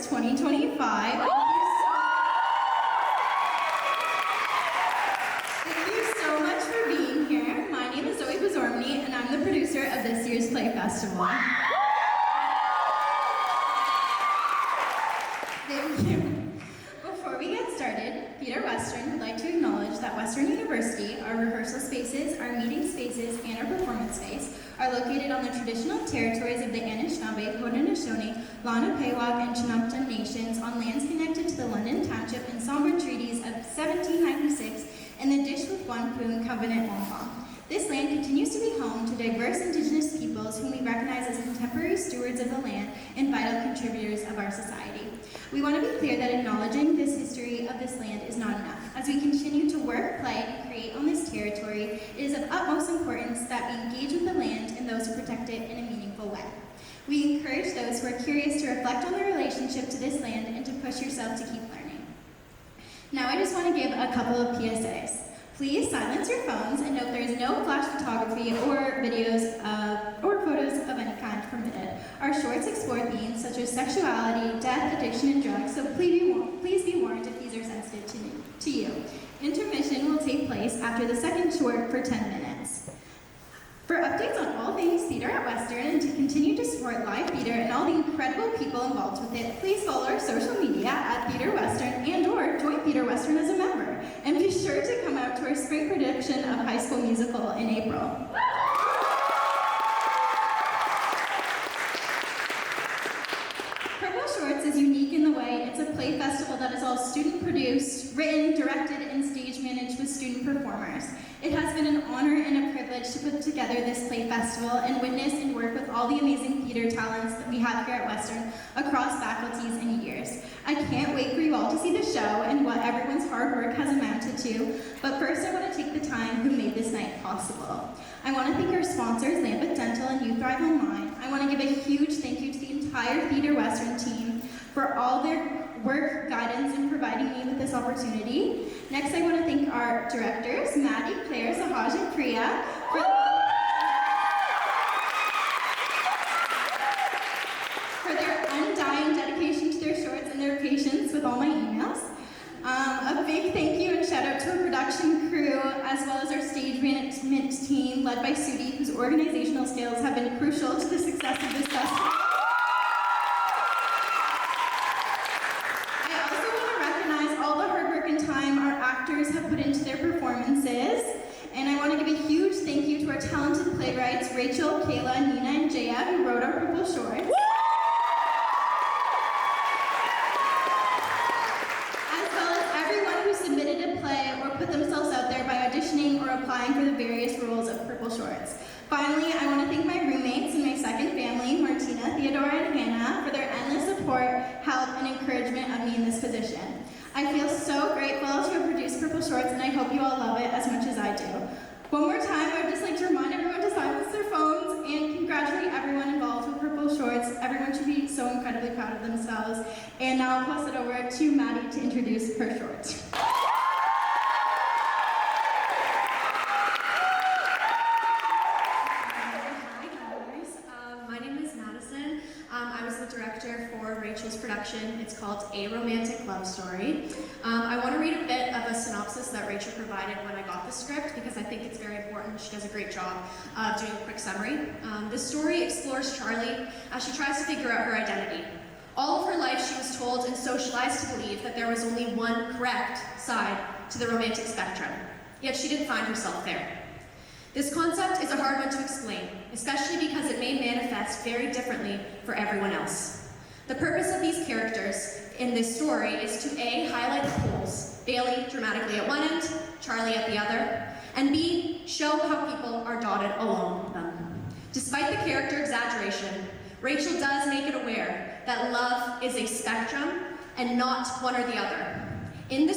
2025. Thank you so much for being here. My name is Zoe Bazormany, and I'm the producer of this year's Play Festival. Thank you. Before we get started, Theatre Western would like to acknowledge that Western University, our rehearsal spaces, our meeting spaces, and our performance space are located on the traditional territories of the Anishinaabe, Haudenosaunee, Lenape-Wauk, and Chinoochta nations on lands connected to the London Township and Sombra Treaties of 1796 and the Dishwith-Wampum Covenant Wampum. This land continues to be home to diverse Indigenous peoples whom we recognize as contemporary stewards of the land and vital contributors of our society. We want to be clear that acknowledging this history of this land is not enough. As we continue to work, play, and create on this territory, it is of utmost importance that we engage with the land and those who protect it in a meaningful way. We encourage those who are curious to reflect on their relationship to this land and to push yourself to keep learning. Now I just want to give a couple of PSAs. Please silence your phones and note there is no flash photography or videos or photos of any kind permitted. Our shorts explore themes such as sexuality, death, addiction, and drugs, so please be warned if these are sensitive to you. Intermission will take place after the second short for 10 minutes. For updates on all things theater at Western and to continue to support live theater and all the incredible people involved with it, please follow our social media at Theatre Western and/or join Theatre Western as a member. And be sure to come out to our spring production of High School Musical in April. Purple Shorts is unique in the way it's a play festival that is all student-produced, written, directed, and stage-managed with student performers. It has been an honor and a privilege to put together this play festival and witness and work with all the amazing theater talents that we have here at Western across faculties and years. I can't wait for you all to see the show and what everyone's hard work has amounted to, but first I want to take the time who made this night possible. I want to thank our sponsors, Lambeth Dental and You Thrive Online. I want to give a huge thank you to the entire Theatre Western team for all their work, guidance, and providing me with this opportunity. Next, I want to thank our directors, Maddie, Claire, Sahaj, and Priya, for their undying dedication to their shorts and their patience with all my emails. A big thank you and shout out to our production crew, as well as our stage management team, led by Sudi, whose organizational skills have been crucial to the success of this festival. Have put into their performances, and I want to give a huge thank you to our talented playwrights Rachel, Kayla, Nina, and Jaya, who wrote our Purple Shorts, as well as everyone who submitted a play or put themselves out there by auditioning or applying for the various roles of Purple Shorts. Finally, I want to thank my roommates and my second family, Martina, Theodora, and Hannah, for their endless support, help, and encouragement of me in this position. I feel so grateful to have produced Purple Shorts, and I hope you all love it as much as I do. One more time, I would just like to remind everyone to silence their phones and congratulate everyone involved with Purple Shorts. Everyone should be so incredibly proud of themselves. And now I'll pass it over to Maddie to introduce her shorts. I was the director for Rachel's production. It's called A Romantic Love Story. I want to read a bit of a synopsis that Rachel provided when I got the script because I think it's very important. She does a great job of doing a quick summary. This story explores Charlie as she tries to figure out her identity. All of her life she was told and socialized to believe that there was only one correct side to the romantic spectrum, yet she didn't find herself there. This concept is a hard one to explain, especially because it may manifest very differently for everyone else. The purpose of these characters in this story is to A, highlight the poles, Bailey dramatically at one end, Charlie at the other, and B, show how people are dotted along them. Despite the character exaggeration, Rachel does make it aware that love is a spectrum and not one or the other. In the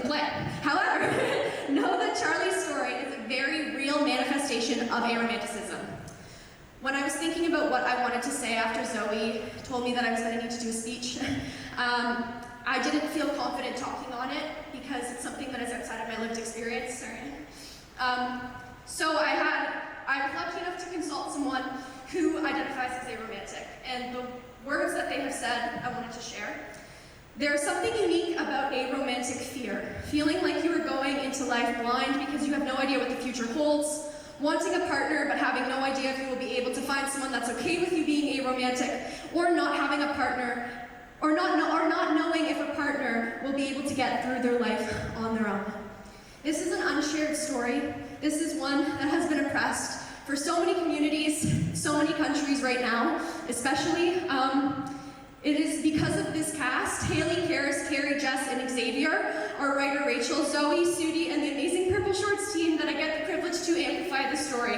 play, however, know that Charlie's story is a very real manifestation of aromanticism. When I was thinking about what I wanted to say after Zoe told me that I was going to need to do a speech, I didn't feel confident talking on it because it's something that is outside of my lived experience. So I was lucky enough to consult someone who identifies as aromantic, and the words that they have said I wanted to share. There's something unique about aromantic fear, feeling like you are going into life blind because you have no idea what the future holds, wanting a partner but having no idea if you will be able to find someone that's okay with you being aromantic, or not having a partner, or not knowing if a partner will be able to get through their life on their own. This is an unshared story. This is one that has been oppressed for so many communities, so many countries right now, especially. It is because of this cast, Haley, Karis, Carrie, Jess, and Xavier, our writer Rachel, Zoe, Sudi, and the amazing Purple Shorts team that I get the privilege to amplify this story.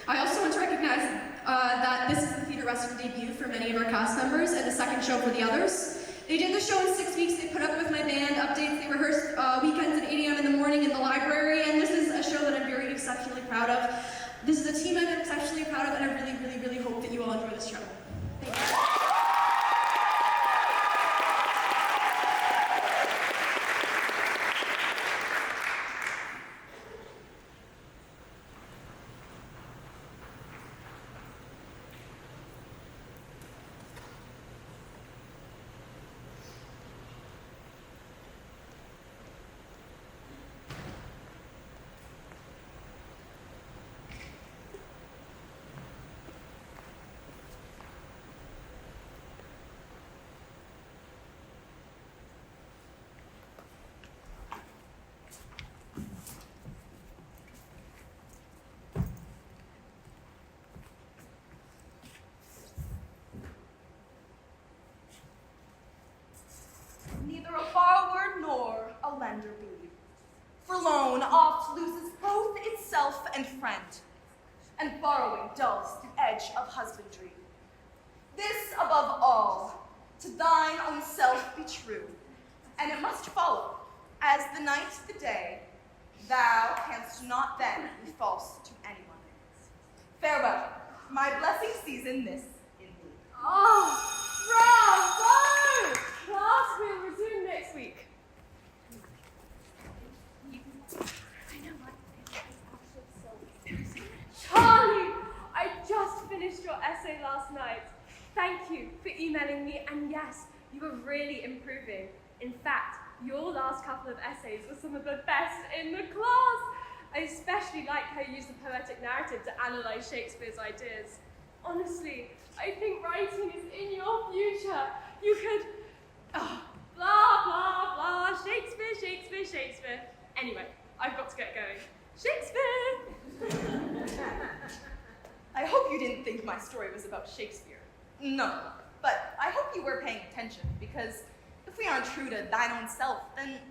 I also want to recognize that this is the Theatre Western debut for many of our cast members and the second show for the others. They did the show in 6 weeks. They put up with my band updates. They rehearsed weekends at 8 a.m. in the morning in the library, and this is a show that I'm very exceptionally proud of. This is a team I'm exceptionally proud of, and I really, really, really hope that you all enjoy this show. Thank you. Neither a borrower nor a lender be. For loan oft loses both itself and friend, and borrowing dulls the edge of husbandry. This above all, to thine own self be true, and it must follow, as the night the day, thou canst not then be false to anyone. Farewell, my blessing season this in thee. Oh, bravo! Class will resume next week. Charlie, I just finished your essay last night. Thank you for emailing me, and yes, you are really improving. In fact, your last couple of essays were some of the best in the class. I especially like how you use the poetic narrative to analyze Shakespeare's ideas. Honestly, I think writing is in your future. You could, blah, blah, blah, Shakespeare, Shakespeare, Shakespeare. Anyway, I've got to get going. Shakespeare! I hope you didn't think my story was about Shakespeare. No, but I hope you were paying attention, because if we aren't true to thine own self, then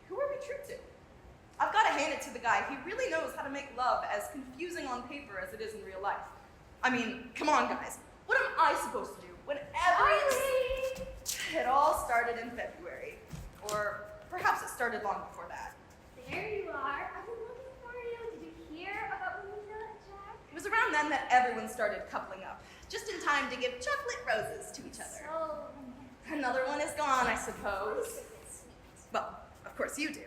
who are we true to? I've got to hand it to the guy. He really knows how to make love as confusing on paper as it is in real life. I mean, come on, guys. What am I supposed to do when It all started in February. Or perhaps it started long before that. There you are. I've been looking for you. Did you hear about Louisa and Jack? It was around then that everyone started coupling up, just in time to give chocolate roses to each other. So romantic. Another one is gone, I suppose. What is sweet? Well, of course you do.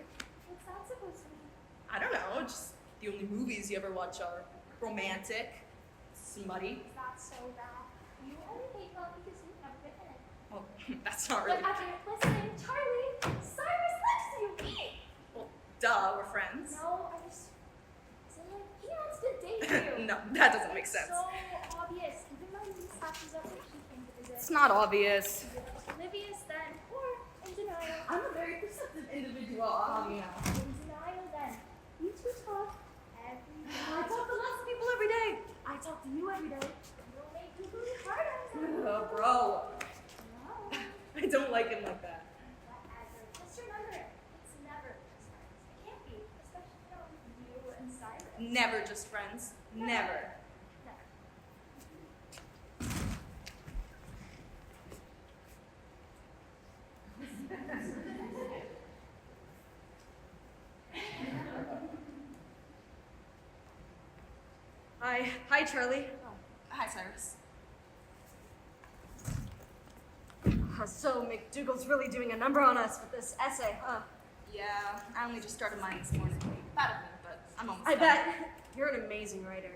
What's that supposed to mean? I don't know, just the only movies you ever watch are romantic, smutty. Is that so bad? You only hate love because you've never been in it. Well, that's not really. But after listening, Charlie, Cyrus likes you. Well, duh, we're friends. No, I just. So like, he wants to date you. No, that doesn't make sense. So obvious. Even my niece catches up that she thinks it is. It's not obvious. Oblivious then, or in denial. I'm a very perceptive individual. In denial then. You two talk every day. I talk to lots of people every day. I talk to you every day. You'll make you really hard on Oh, bro. No. I don't like him like that. Whatever. Just remember, it's never just friends. It can't be, especially not with you and Cyrus. Never just friends. Never. Never. Hi, Charlie. Hi, Cyrus. So McDougal's really doing a number on us with this essay, huh? Yeah, I only just started mine this morning. Bad of me, but I'm almost I done. bet you're an amazing writer.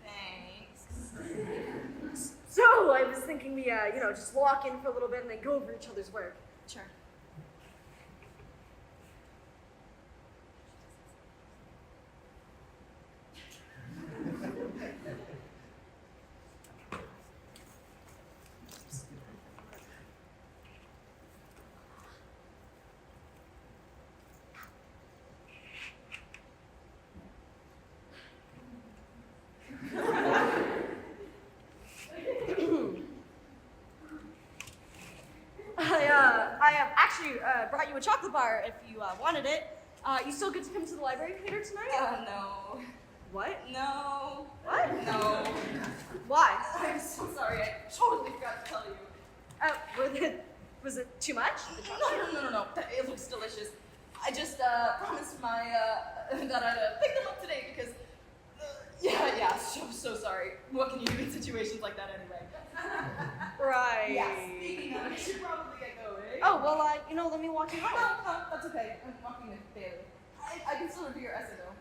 Thanks. So I was thinking we, just walk in for a little bit and then go over each other's work. Sure. I have actually brought you a chocolate bar if you wanted it. You still get to come to the library theater tonight? No. What? No. What? No. Why? I'm so sorry. I totally forgot to tell you. Was it too much? No. It looks delicious. I just promised my that I'd pick them up today because yeah. So sorry. What can you do in situations like that anyway? Right. Yeah. Speaking of, I should probably get going. Oh, well, let me walk you home. No, that's okay. I'm walking with Bailey. I can still review your essay though.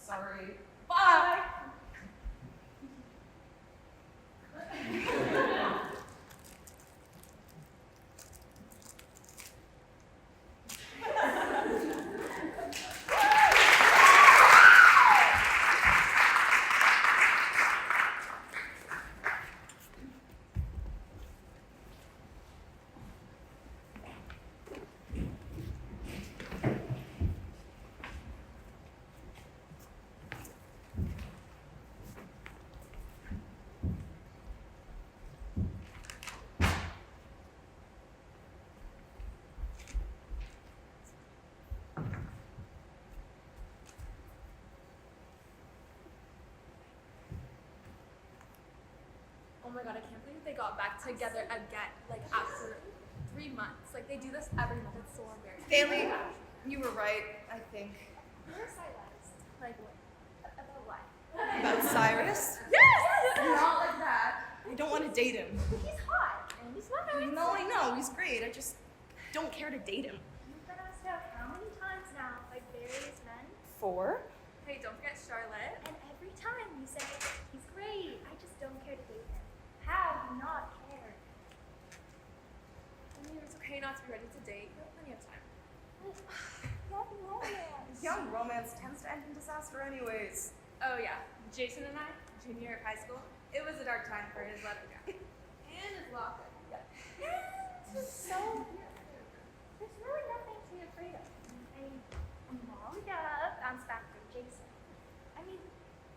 Sorry. Bye. Oh my god, I can't believe they got back together again, like after 3 months. Like they do this every month. It's so embarrassing. Bailey, you were right, I think. Where's Silas? Like what? About what? About Cyrus? Yes! Not like that. I don't want to date him. He's hot, and he's not very No, I know, he's great. I just don't care to date him. You've been asked out how many times now by various men? 4? Hey, don't forget Charlotte. And every time you say, he's great, I just don't care to date him. Have you not cared? I mean, it's okay not to be ready to date. You have plenty of time. Young romance. Young romance tends to end in disaster anyways. Oh yeah, Jason and I, junior year of high school, it was a dark time for his leather jacket. And his locker. So, there's really nothing to be afraid of. I mean, Molly Dove bounced back from Jason. I mean,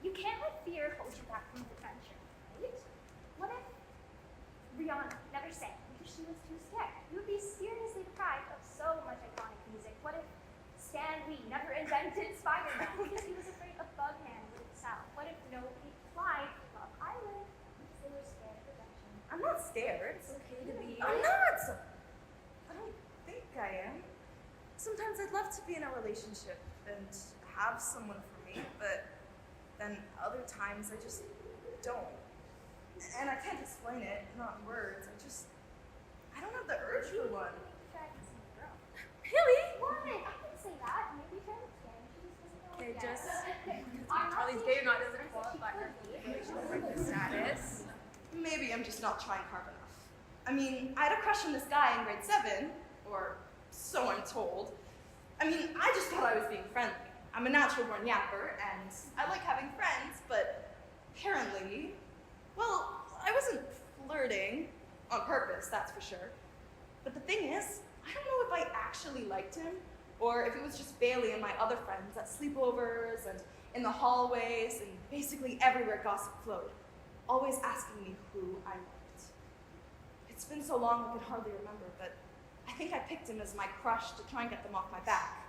you can't let fear hold you back from adventure, right? What if Rihanna never sang because she was too scared? You would be seriously deprived of so much iconic music. What if Stan Lee never invented Spider-Man because he was afraid a Bugman wouldn't sell? What if nobody applied to Love Island because they were scared of rejection? I'm not scared. It's okay to be. I'm not! I don't think I am. Sometimes I'd love to be in a relationship and have someone for me, but then other times I just don't. And I can't explain it, not in words. I don't have the urge for one. Really? What? I can say that. Maybe Charlotte's gay. She just doesn't know They it yet. just- I'm not Charlie's saying gay or not she doesn't is, qualify she her could be. relationship status. Maybe I'm just not trying hard enough. I mean, I had a crush on this guy in grade 7, or so I'm told. I mean, I just thought I was being friendly. I'm a natural born yapper, and I like having friends, but apparently, well, I wasn't flirting on purpose, that's for sure. But the thing is, I don't know if I actually liked him, or if it was just Bailey and my other friends at sleepovers and in the hallways and basically everywhere gossip flowed, always asking me who I liked. It's been so long I can hardly remember, but I think I picked him as my crush to try and get them off my back.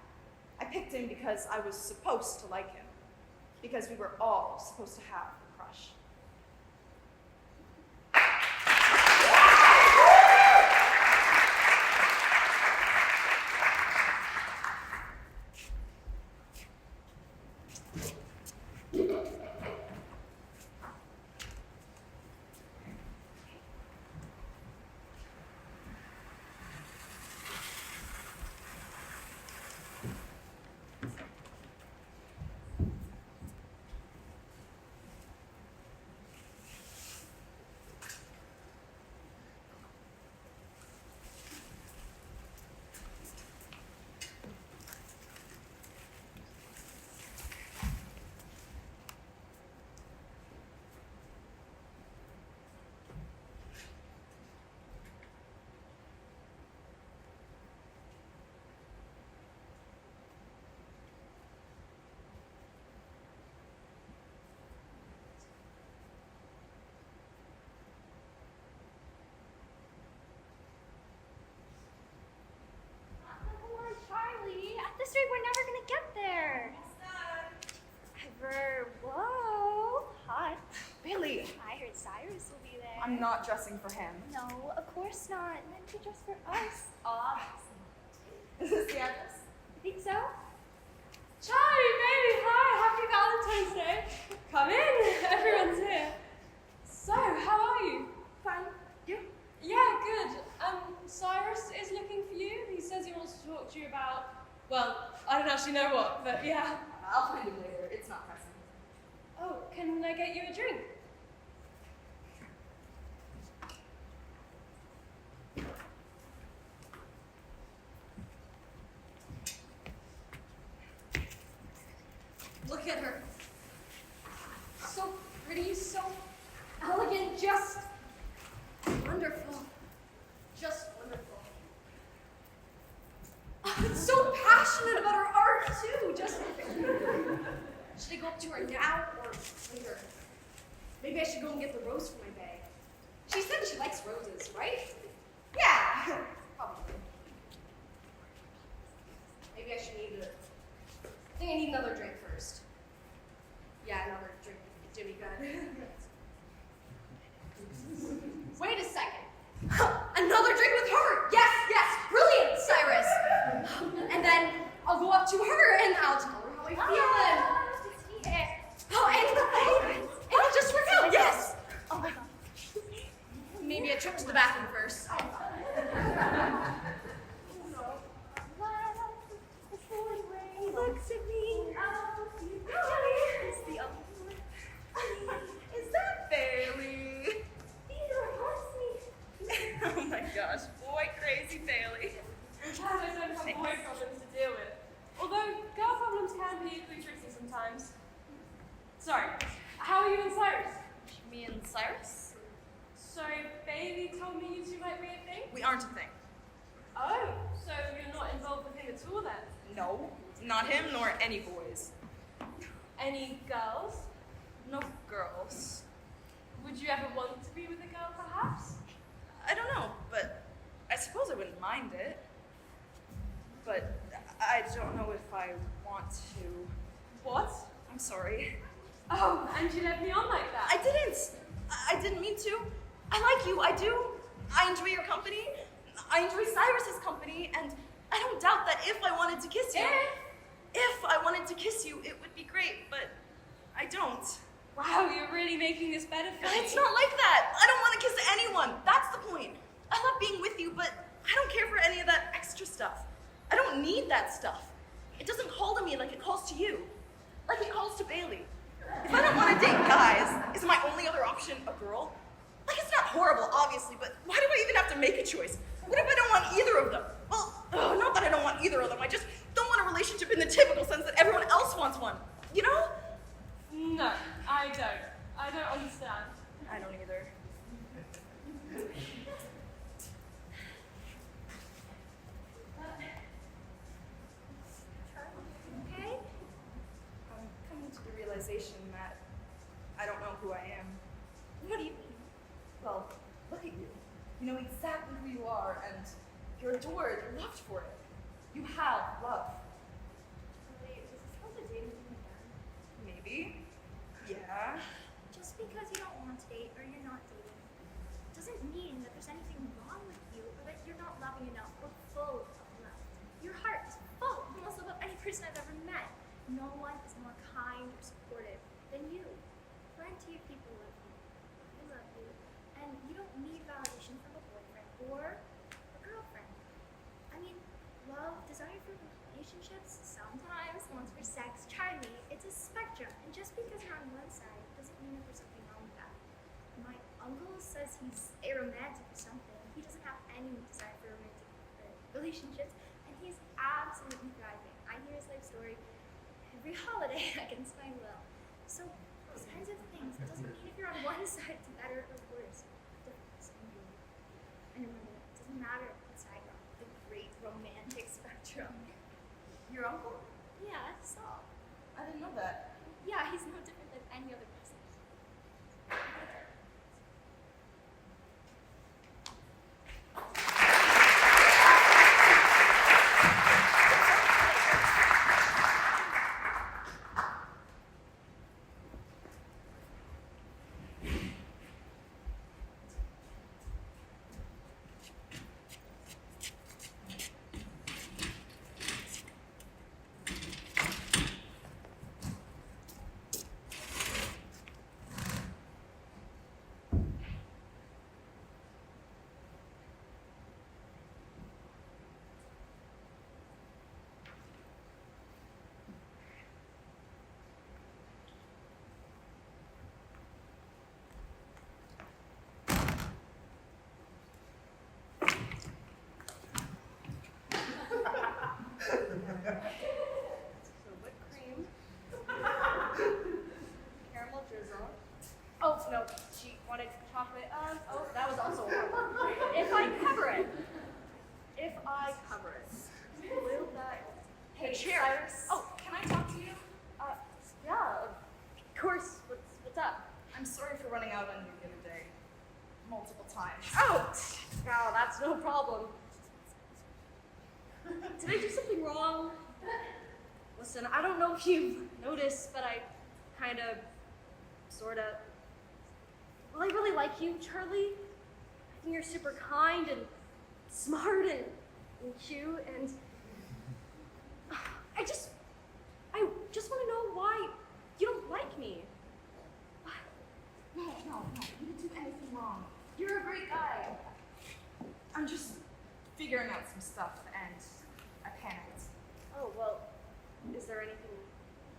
I picked him because I was supposed to like him, because we were all supposed to have a crush. I'm not dressing for him. No, of course not. Meant to dress for us. Is this the address? You think so? Charlie, baby, hi, happy Valentine's Day. Come in, everyone's here. So, how are you? Fine. You? Yeah, good. Cyrus is looking for you. He says he wants to talk to you about, well, I don't actually know what, but yeah. I'll find him later. It's not pressing. Oh, can I get you a drink? Look at her. So pretty, so elegant, just wonderful. Just wonderful. So passionate about her art, too. Just. Should I go up to her now or later? Maybe I should go and get the rose for my bag. She said she likes roses, right? Yeah, probably. Maybe I should need I think I need another drink first. Yeah, another drink would do me good. Wait a second. Another drink with her! Yes, yes, brilliant, Cyrus! And then I'll go up to her and I'll tell her how I feel. And it'll just work out, yes! Oh my god. Maybe a trip to the bathroom first. Looks at me. It's the Is that Bailey? Oh my gosh, boy crazy Bailey. Guys, I don't have boy problems to deal with. Although, girl problems can be equally tricky sometimes. Sorry, how are you and Cyrus? Me and Cyrus? So, Bailey told me you two might be a thing? We aren't a thing. Oh, so you're not involved with him at all then? No, not him nor any boys. Any girls? No girls. Would you ever want to be with a girl, perhaps? I don't know, but I suppose I wouldn't mind it. But I don't know if I want to. What? I'm sorry. Oh, and you led me on like that? I didn't mean to. I like you, I do. I enjoy your company. I enjoy Cyrus's company, and I don't doubt that if I wanted to kiss you, if I wanted to kiss you, it would be great, but I don't. Wow, you're really making this better for me. It's not like that. I don't want to kiss anyone. That's the point. I love being with you, but I don't care for any of that extra stuff. I don't need that stuff. It doesn't call to me like it calls to you, like it calls to Bailey. If I don't want to date guys, is my only other option a girl? Like, it's not horrible, obviously, but why do I even have to make a choice? What if I don't want either of them? Well, not that I don't want either of them. I just don't want a relationship in the typical sense that everyone else wants one. You know? No, I don't. I don't understand. I don't either. Okay? I'm coming to the realization that I don't know who I am. What do you mean? Well, look at you. You know exactly who you are, and you're adored, you're loved for it. You have love. Wait, is this supposed to date with me again? Maybe. Yeah. Just because you don't want to date or you're not dating doesn't mean that there's anything wrong with you or that you're not loving enough or full of love. Your heart is full of the most love of any person I've ever met. No one is more kind or supportive than you. Plenty of people love you. I love you. And you don't need validation from a boyfriend or a girlfriend. I mean, love, desire for relationships, sometimes wants for sex. Charlie, it's a spectrum. And just because you're on one side doesn't mean that there's something wrong with that. My uncle says he's aromantic or something. He doesn't have any desire for romantic relationships, and he's absolutely thriving. I hear his life story every holiday against my will. So those kinds of things, it doesn't mean if you're on one side it's better or worse. Difference in you. And remember, it doesn't matter what side you're on. The great romantic spectrum. Your uncle? Yeah, so. I didn't know that. Yeah, he's no different than any other person. chair. Cyrus. Oh, Can I talk to you? yeah, of course. What's up? I'm sorry for running out on you the other day. Multiple times. Oh, no, that's no problem. Did I do something wrong? Listen, I don't know if you've noticed, but I kind of, sort of. Well, I really like you, Charlie. I think you're super kind and smart and cute, and I just want to know why you don't like me. No. You didn't do anything wrong. You're a great guy. I'm just figuring out some stuff and I panicked. Oh, well, is there anything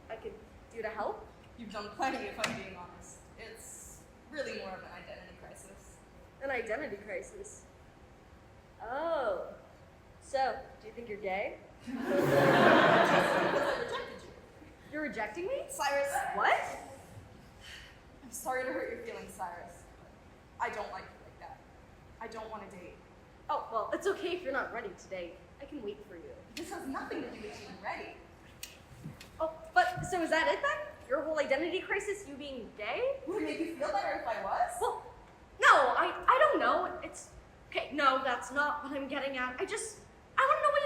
I could do to help? You've done plenty if I'm being honest. It's really more of an identity crisis. An identity crisis. Oh. So, do you think you're gay? Because I rejected you. You're rejecting me? Cyrus, What? I'm sorry to hurt your feelings, Cyrus. I don't like you like that. I don't want to date. Oh, well, it's okay if you're not ready to date. I can wait for you. This has nothing to do with being ready. Oh, but, so is that it then? Your whole identity crisis, you being gay? Would it make you feel better if I was? Well, no, I don't know. It's, okay, no, that's not what I'm getting at. I want to know why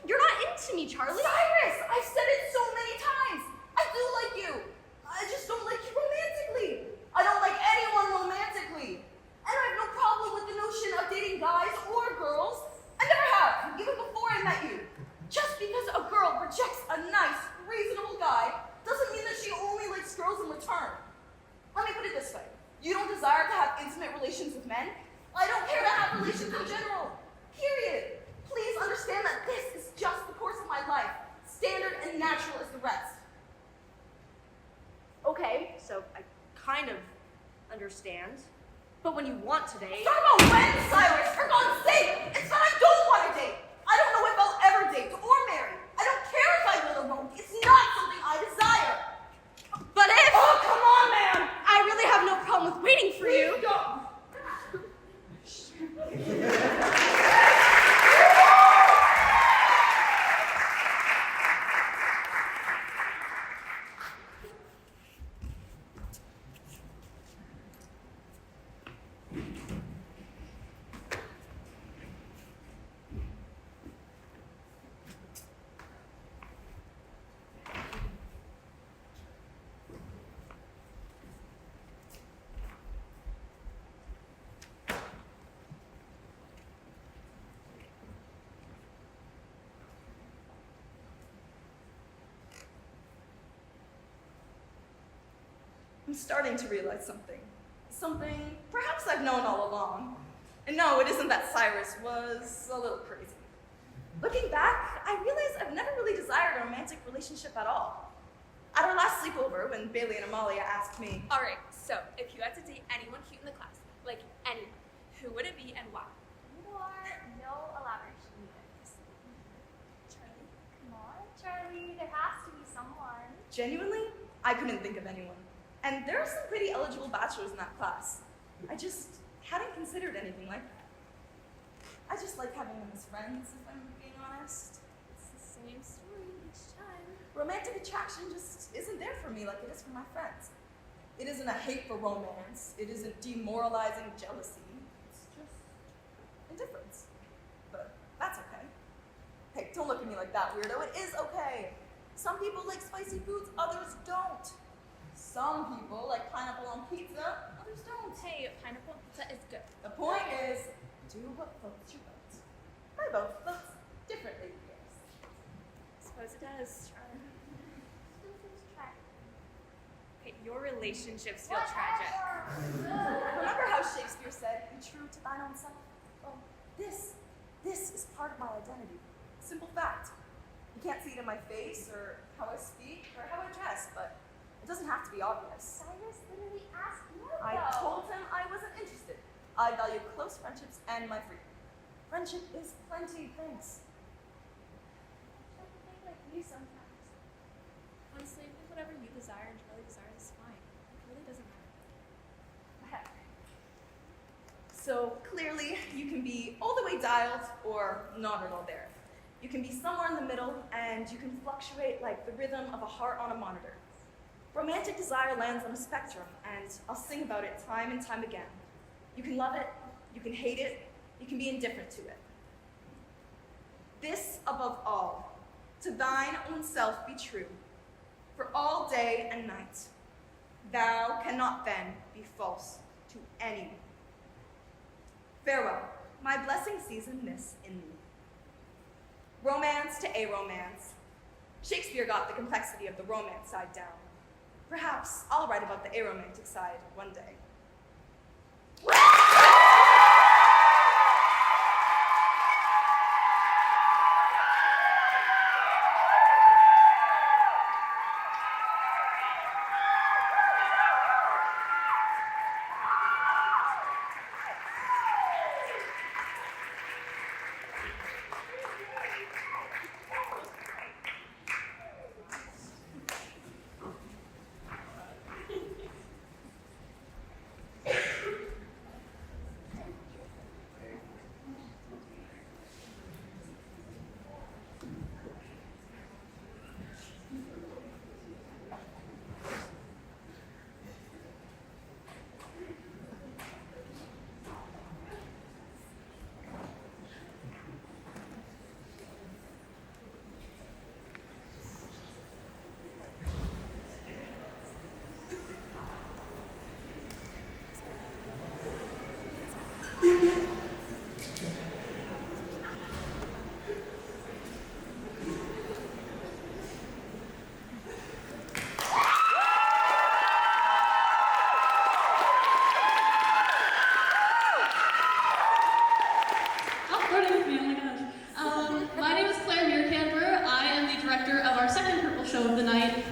you're not into me, Charlie. Cyrus! I've said it so many times! I do like you! I just don't like you romantically! I don't like anyone romantically! And I have no problem with the notion of dating guys or girls. I never have, even before I met you. Just because a girl rejects a nice, reasonable guy doesn't mean that she only likes girls in return. Let me put it this way. You don't desire to have intimate relations with men? I don't care to have relations in general. Period. Please understand that this is just the course of my life. Standard and natural as the rest. Okay, so I kind of understand. But when you want to date... Talk about when, Cyrus! For God's sake! It's not I don't want to date! I don't know if I'll ever date or marry. I don't care if I will or won't. It's not something I desire. But if... Oh, come on, man! I really have no problem with waiting for you. Please don't. I'm starting to realize something. Something perhaps I've known all along. And no, it isn't that Cyrus was a little crazy. Looking back, I realize I've never really desired a romantic relationship at all. At our last sleepover, when Bailey and Amalia asked me, Alright, so if you had to date anyone cute in the class, like anyone, who would it be and why? No elaboration needed. Charlie? Come on, Charlie. There has to be someone. genuinely, I couldn't think of anyone. And there are some pretty eligible bachelors in that class. I just hadn't considered anything like that. I just like having them as friends, if I'm being honest. It's the same story each time. Romantic attraction just isn't there for me like it is for my friends. It isn't a hate for romance. It isn't demoralizing jealousy. It's just indifference. But that's okay. Hey, don't look at me like that, weirdo. It is okay. Some people like spicy foods, others don't. Some people like pineapple on pizza, others don't. Hey, pineapple pizza is good. The point is, do what floats your boat. My boat floats differently, yes. Suppose it does. This is tragic. Okay, your relationships feel tragic. Remember how Shakespeare said, "Be true to thine own self"? Well, this is part of my identity. Simple fact. You can't see it in my face, or how I speak, or how I dress, but it doesn't have to be obvious. Cyrus literally asked you I told him I wasn't interested. I value close friendships and my freedom. Friendship is plenty, thanks. I think like you sometimes. Honestly, I think whatever you desire and Charlie desires is fine. It really doesn't matter. So clearly, you can be all the way dialed or not at all there. You can be somewhere in the middle, and you can fluctuate like the rhythm of a heart on a monitor. Romantic desire lands on a spectrum, and I'll sing about it time and time again. You can love it, you can hate it, you can be indifferent to it. This above all, to thine own self be true, for all day and night. Thou cannot then be false to anyone. Farewell, my blessing season this in me. Romance to a romance. Shakespeare got the complexity of the romance side down. Perhaps I'll write about the aromantic side one day.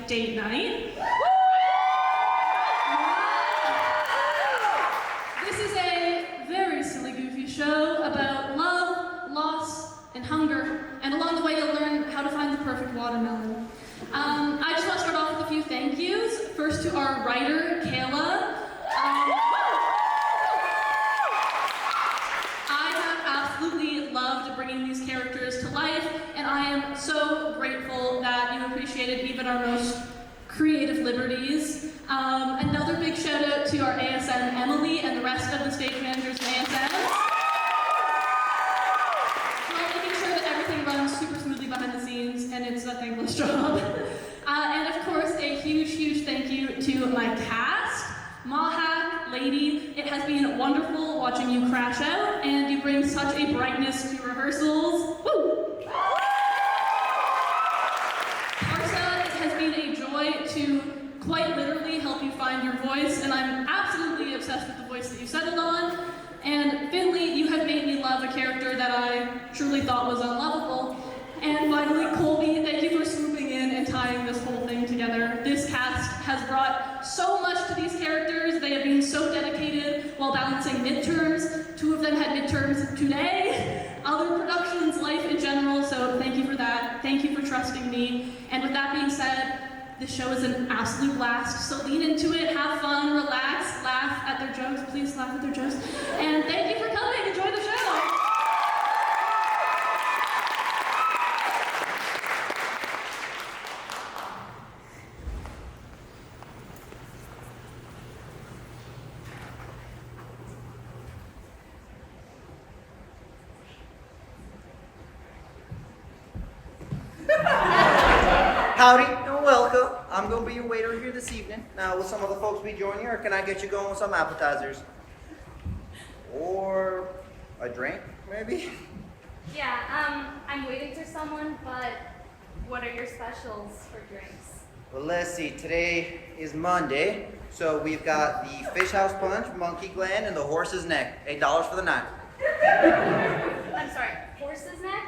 Date night. This is a very silly, goofy show about love, loss, and hunger, and along the way you'll learn how to find the perfect watermelon. I just want to start off with a few thank yous. First to our writer, Kayla. I have absolutely loved bringing these characters to life, and I am so grateful that you appreciated even our most creative liberties. Another big shout out to our ASM Emily and the rest of the stage managers and ASM. For making sure that everything runs super smoothly behind the scenes, and it's a thankless job. And of course, a huge thank you to my cast, Mahak, Lady. It has been wonderful watching you crash out, and you bring such a brightness to rehearsals. Woo! To quite literally help you find your voice, and I'm absolutely obsessed with the voice that you settled on. And Finley, you have made me love a character that I truly thought was unlovable. And finally, Colby, thank you for swooping in and tying this whole thing together. This cast has brought so much to these characters. They have been so dedicated while balancing midterms. 2 of them had midterms today. Other productions, life in general, so thank you for that. Thank you for trusting me. And with that being said, this show is an absolute blast, so lean into it, have fun, relax, laugh at their jokes, please laugh at their jokes, and thank you for coming, enjoy the show! Howdy and welcome. I'm going to be your waiter here this evening. Now, will some of the folks be joining you, or can I get you going with some appetizers? Or a drink, maybe? Yeah, I'm waiting for someone, but what are your specials for drinks? Well, let's see. Today is Monday, so we've got the fish house punch, monkey gland, and the horse's neck. $8 for the night. I'm sorry, horse's neck?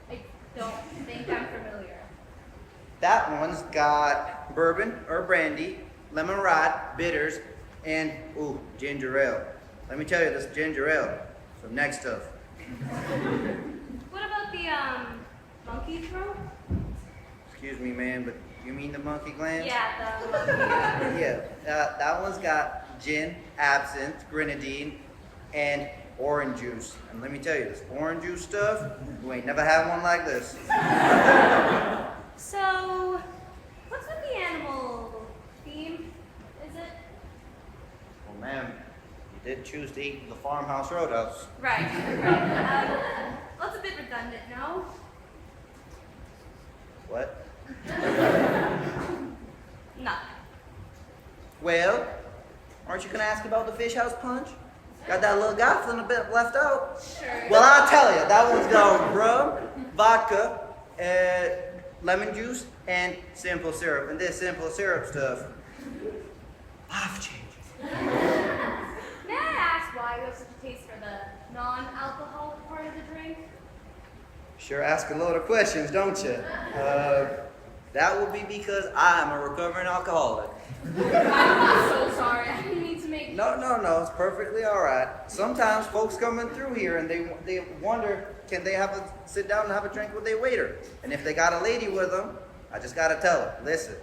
I don't think I'm familiar. That one's got bourbon or brandy, lemon rye, bitters, and, ooh, ginger ale. Let me tell you, this ginger ale, some next stuff. What about the, monkey throat? Excuse me, man, but you mean the monkey glands? Yeah, the monkey. Yeah, that one's got gin, absinthe, grenadine, and orange juice. And let me tell you, this orange juice stuff, you ain't never had one like this. So, what's with the animal theme? Is it? Well, ma'am, you did choose to eat the Farmhouse Roadhouse. Right. That's a bit redundant, no? What? Nothing. Well, aren't you gonna ask about the Fish House Punch? Got that little guy feeling a bit left out. Sure. Well, I'll tell you, that one's got rum, vodka, lemon juice, and simple syrup. And this simple syrup stuff, life-changing. May I ask why you have such a taste for the non-alcoholic part of the drink? Sure ask a load of questions, don't you? That will be because I'm a recovering alcoholic. I'm so sorry. I didn't mean to make... No, it's perfectly all right. Sometimes folks coming through here and they wonder, can they sit down and have a drink with their waiter? And if they got a lady with them, I just got to tell her, listen,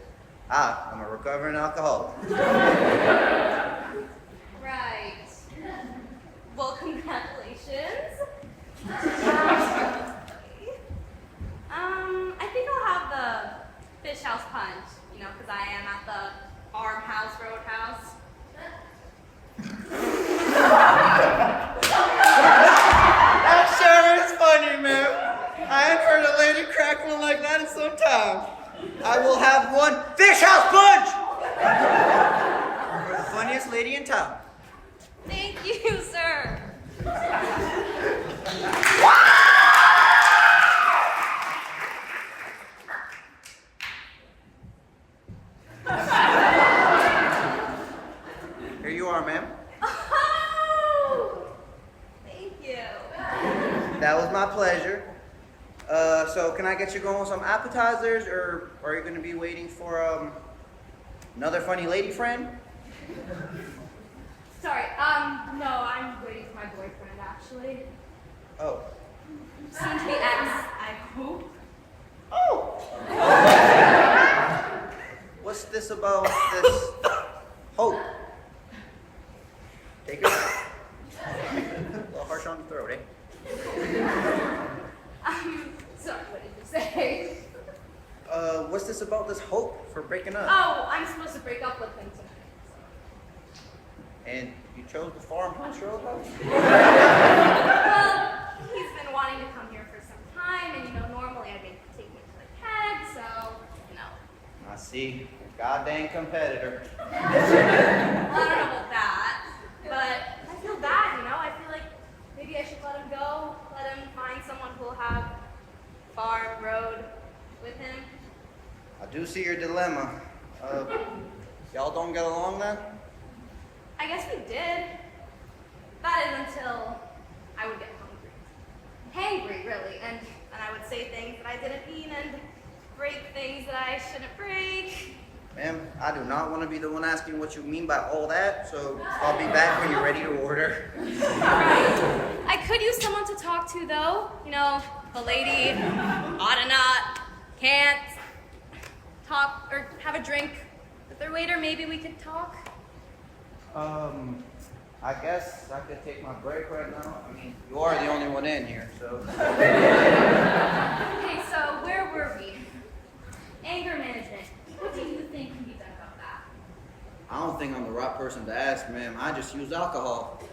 I'm a recovering alcoholic. Right. Well, congratulations. I think I'll have the Fish House Punch, because I am at the Farmhouse Roadhouse. That sure is funny, ma'am. I ain't heard a lady crack one like that in some time. I will have one Fish House Punch! You're the funniest lady in town. Thank you, sir. Here you are, ma'am. Oh, thank you. That was my pleasure. So can I get you going with some appetizers, or are you going to be waiting for another funny lady friend? Sorry, no, I'm waiting for my boyfriend, actually. Oh. Soon to be ex, I hope. Oh! What's this about this hope? Take it. A little harsh on the throat, eh? Sorry, what did you say? What's this about this hope for breaking up? Oh, I'm supposed to break up with him tonight. And you chose the Farmhouse Roadhouse? Well, he's been wanting to come here for some time, and normally I'd be taking him to the keg, so, I see. Goddamn competitor. Well, I don't know about that, but I feel bad, I feel like maybe I should let him go, let him find someone who'll have farm road with him. I do see your dilemma. Y'all don't get along then? I guess we did. That is until I would get hangry, really, and I would say things that I didn't mean and break things that I shouldn't break. Ma'am, I do not want to be the one asking what you mean by all that, so I'll be back when you're ready to order. Right. I could use someone to talk to, though. A lady ought to not, can't talk or have a drink with their waiter. Maybe we could talk. I guess I could take my break right now. I mean, you are the only one in here, so. Okay, so where were we? Anger management. What do you think can be done about that? I don't think I'm the right person to ask, ma'am. I just use alcohol. It's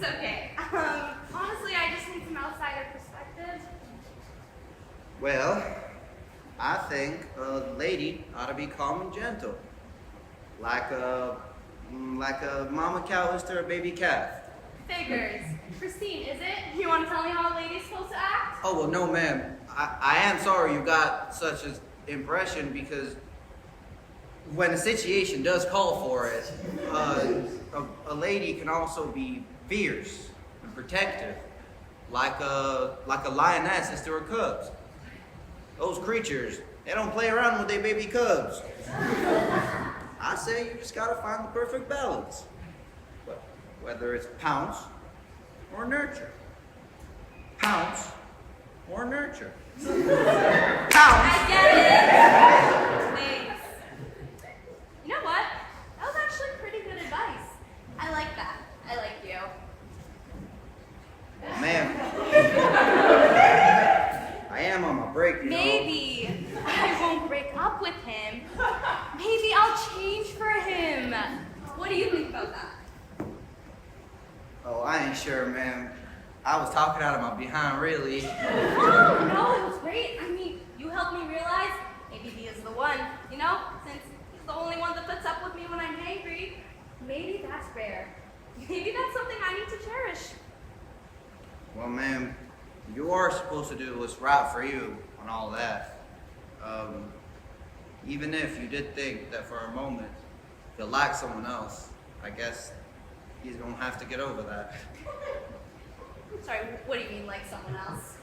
okay. Honestly, I just need some outsider perspective. Well, I think a lady ought to be calm and gentle. Like a mama cow is to her baby calf. Figures. Christine, is it? You want to tell me how a lady's supposed to act? Oh, well, no, ma'am. I am sorry you got such an impression, because when a situation does call for it, a lady can also be fierce and protective, like a lioness is to her cubs. Those creatures, they don't play around with their baby cubs. I say you just gotta find the perfect balance, whether it's pounce or nurture. Pounce or nurture. Pounce. I get it. Thanks. You know what? That was actually pretty good advice. I like that. break, you know. Maybe I won't break up with him. Maybe I'll change for him. What do you think about that? Oh, I ain't sure, man. I was talking out of my behind, really. Oh, no, it was great. I mean, you helped me realize maybe he is the one, you know? Since he's the only one that puts up with me when I'm angry. Maybe that's rare. Maybe that's something I need to cherish. Well, man, you are supposed to do what's right for you and all that. Even if you did think that for a moment you'll like someone else, I guess he's gonna have to get over that. Sorry, what do you mean, like someone else?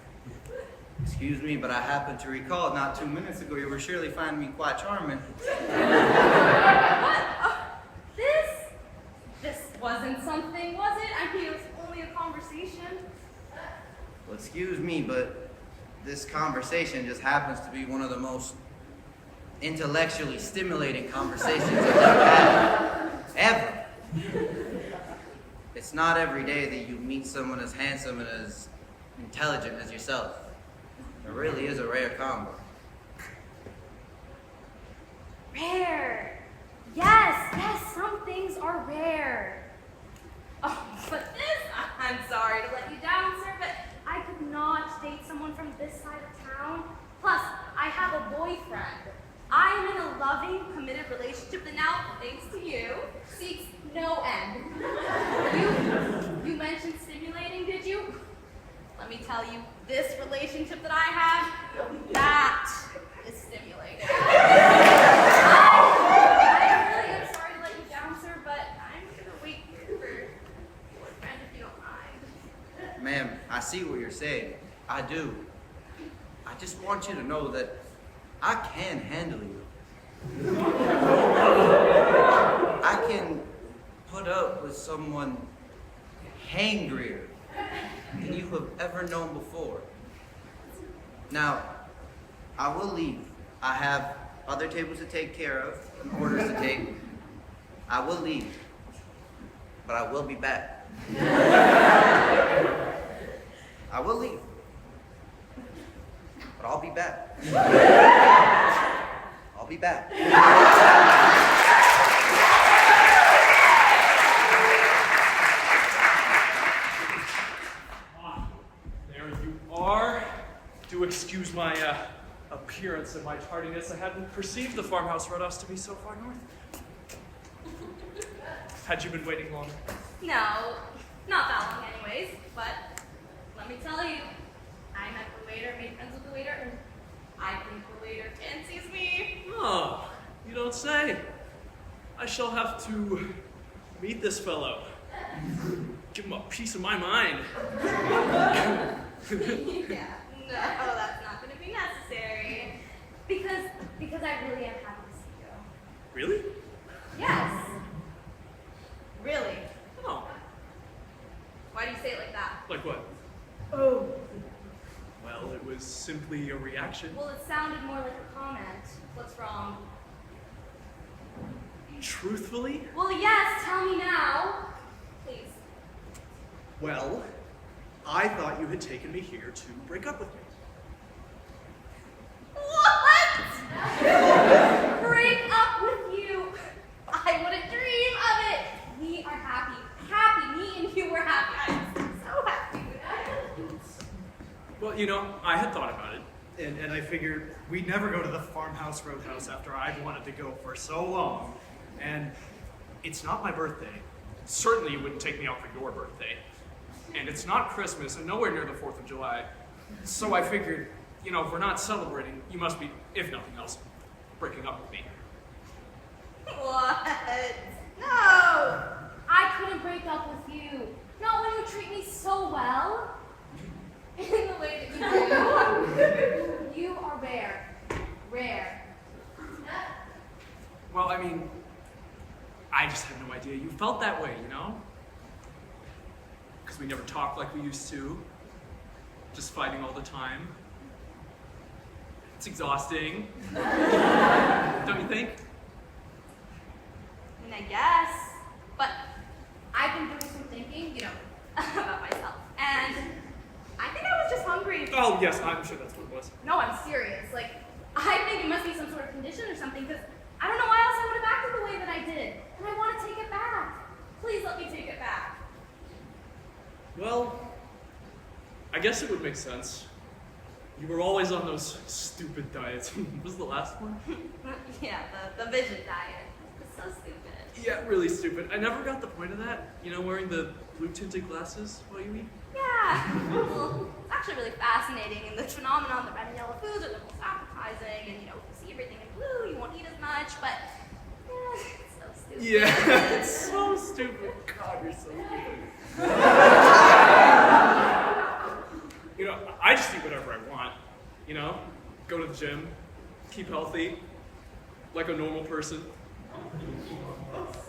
Excuse me, but I happen to recall not 2 minutes ago you were surely finding me quite charming. What? This wasn't something, was it? I mean, it was only a conversation. Well, excuse me, but this conversation just happens to be one of the most intellectually stimulating conversations I've ever had. Ever. It's not every day that you meet someone as handsome and as intelligent as yourself. It really is a rare combo. Rare. Yes, some things are rare. Oh, but this, I'm sorry to let you down, sir, but I could not date someone from this side of town. Plus, I have a boyfriend. I'm in a loving, committed relationship that now, thanks to you, seeks no end. You mentioned stimulating, did you? Let me tell you, this relationship that I have, that is stimulating. I really am sorry to let you down, sir, but I'm gonna wait here for your boyfriend if you don't mind. Ma'am, I see what you're saying. I do. I just want you to know that I can handle you. I can put up with someone hangrier than you have ever known before. Now, I will leave. I have other tables to take care of and orders to take. I will leave, but I will be back. I will leave, but I'll be back. I'll be back. There you are. Do excuse my appearance and my tardiness. I hadn't perceived the farmhouse roadhouse to be so far north. Had you been waiting long? No, not that long anyways, but let me tell you, I met the waiter, made friends with the waiter, and I think the waiter fancies me. Oh, you don't say. I shall have to meet this fellow. Give him a piece of my mind. Yeah, no, that's not going to be necessary. Because I really am happy to see you. Really? Yes. Really. Oh, Why do you say it like that? like what? Oh. Well, it was simply a reaction. Well, it sounded more like a comment. What's wrong? Truthfully? Well, yes, tell me now. Please. Well, I thought you had taken me here to break up with me. What? Break up with you? I wouldn't dream of it. We are happy. Happy. Me and you were happy. I'm so happy. Well, you know, I had thought about it, and I figured we'd never go to the farmhouse roadhouse after I'd wanted to go for so long. And it's not my birthday. Certainly you wouldn't take me out for your birthday. And it's not Christmas and nowhere near the 4th of July. So I figured, you know, if we're not celebrating, you must be, if nothing else, breaking up with me. What? No! I couldn't break up with you. Not when you treat me so well. In the way that you do. You are rare. Rare. Well, I mean, I just had no idea you felt that way, you know? Because we never talked like we used to. Just fighting all the time. It's exhausting. Don't you think? I mean, I guess. But I've been doing some thinking, you know, about myself. And I think I was just hungry. Oh, yes, I'm sure that's what it ridiculous. No, I'm serious. Like, I think it must be some sort of condition or something, because I don't know why else I would have acted the way that I did. And I want to take it back. Please let me take it back. Well, I guess it would make sense. You were always on those stupid diets. What was the last one? Yeah, the vision diet. It's so stupid. Yeah, really stupid. I never got the point of that. You know, wearing the blue tinted glasses while you eat. Yeah. Well, it's actually really fascinating, and the phenomenon that red and yellow foods are the most appetizing, and you know, if you see everything in blue, you won't eat as much, but yeah, it's so stupid. Yeah, it's so stupid. God, you're so stupid. You know, I just eat whatever I want. You know, go to the gym, keep healthy, like a normal person.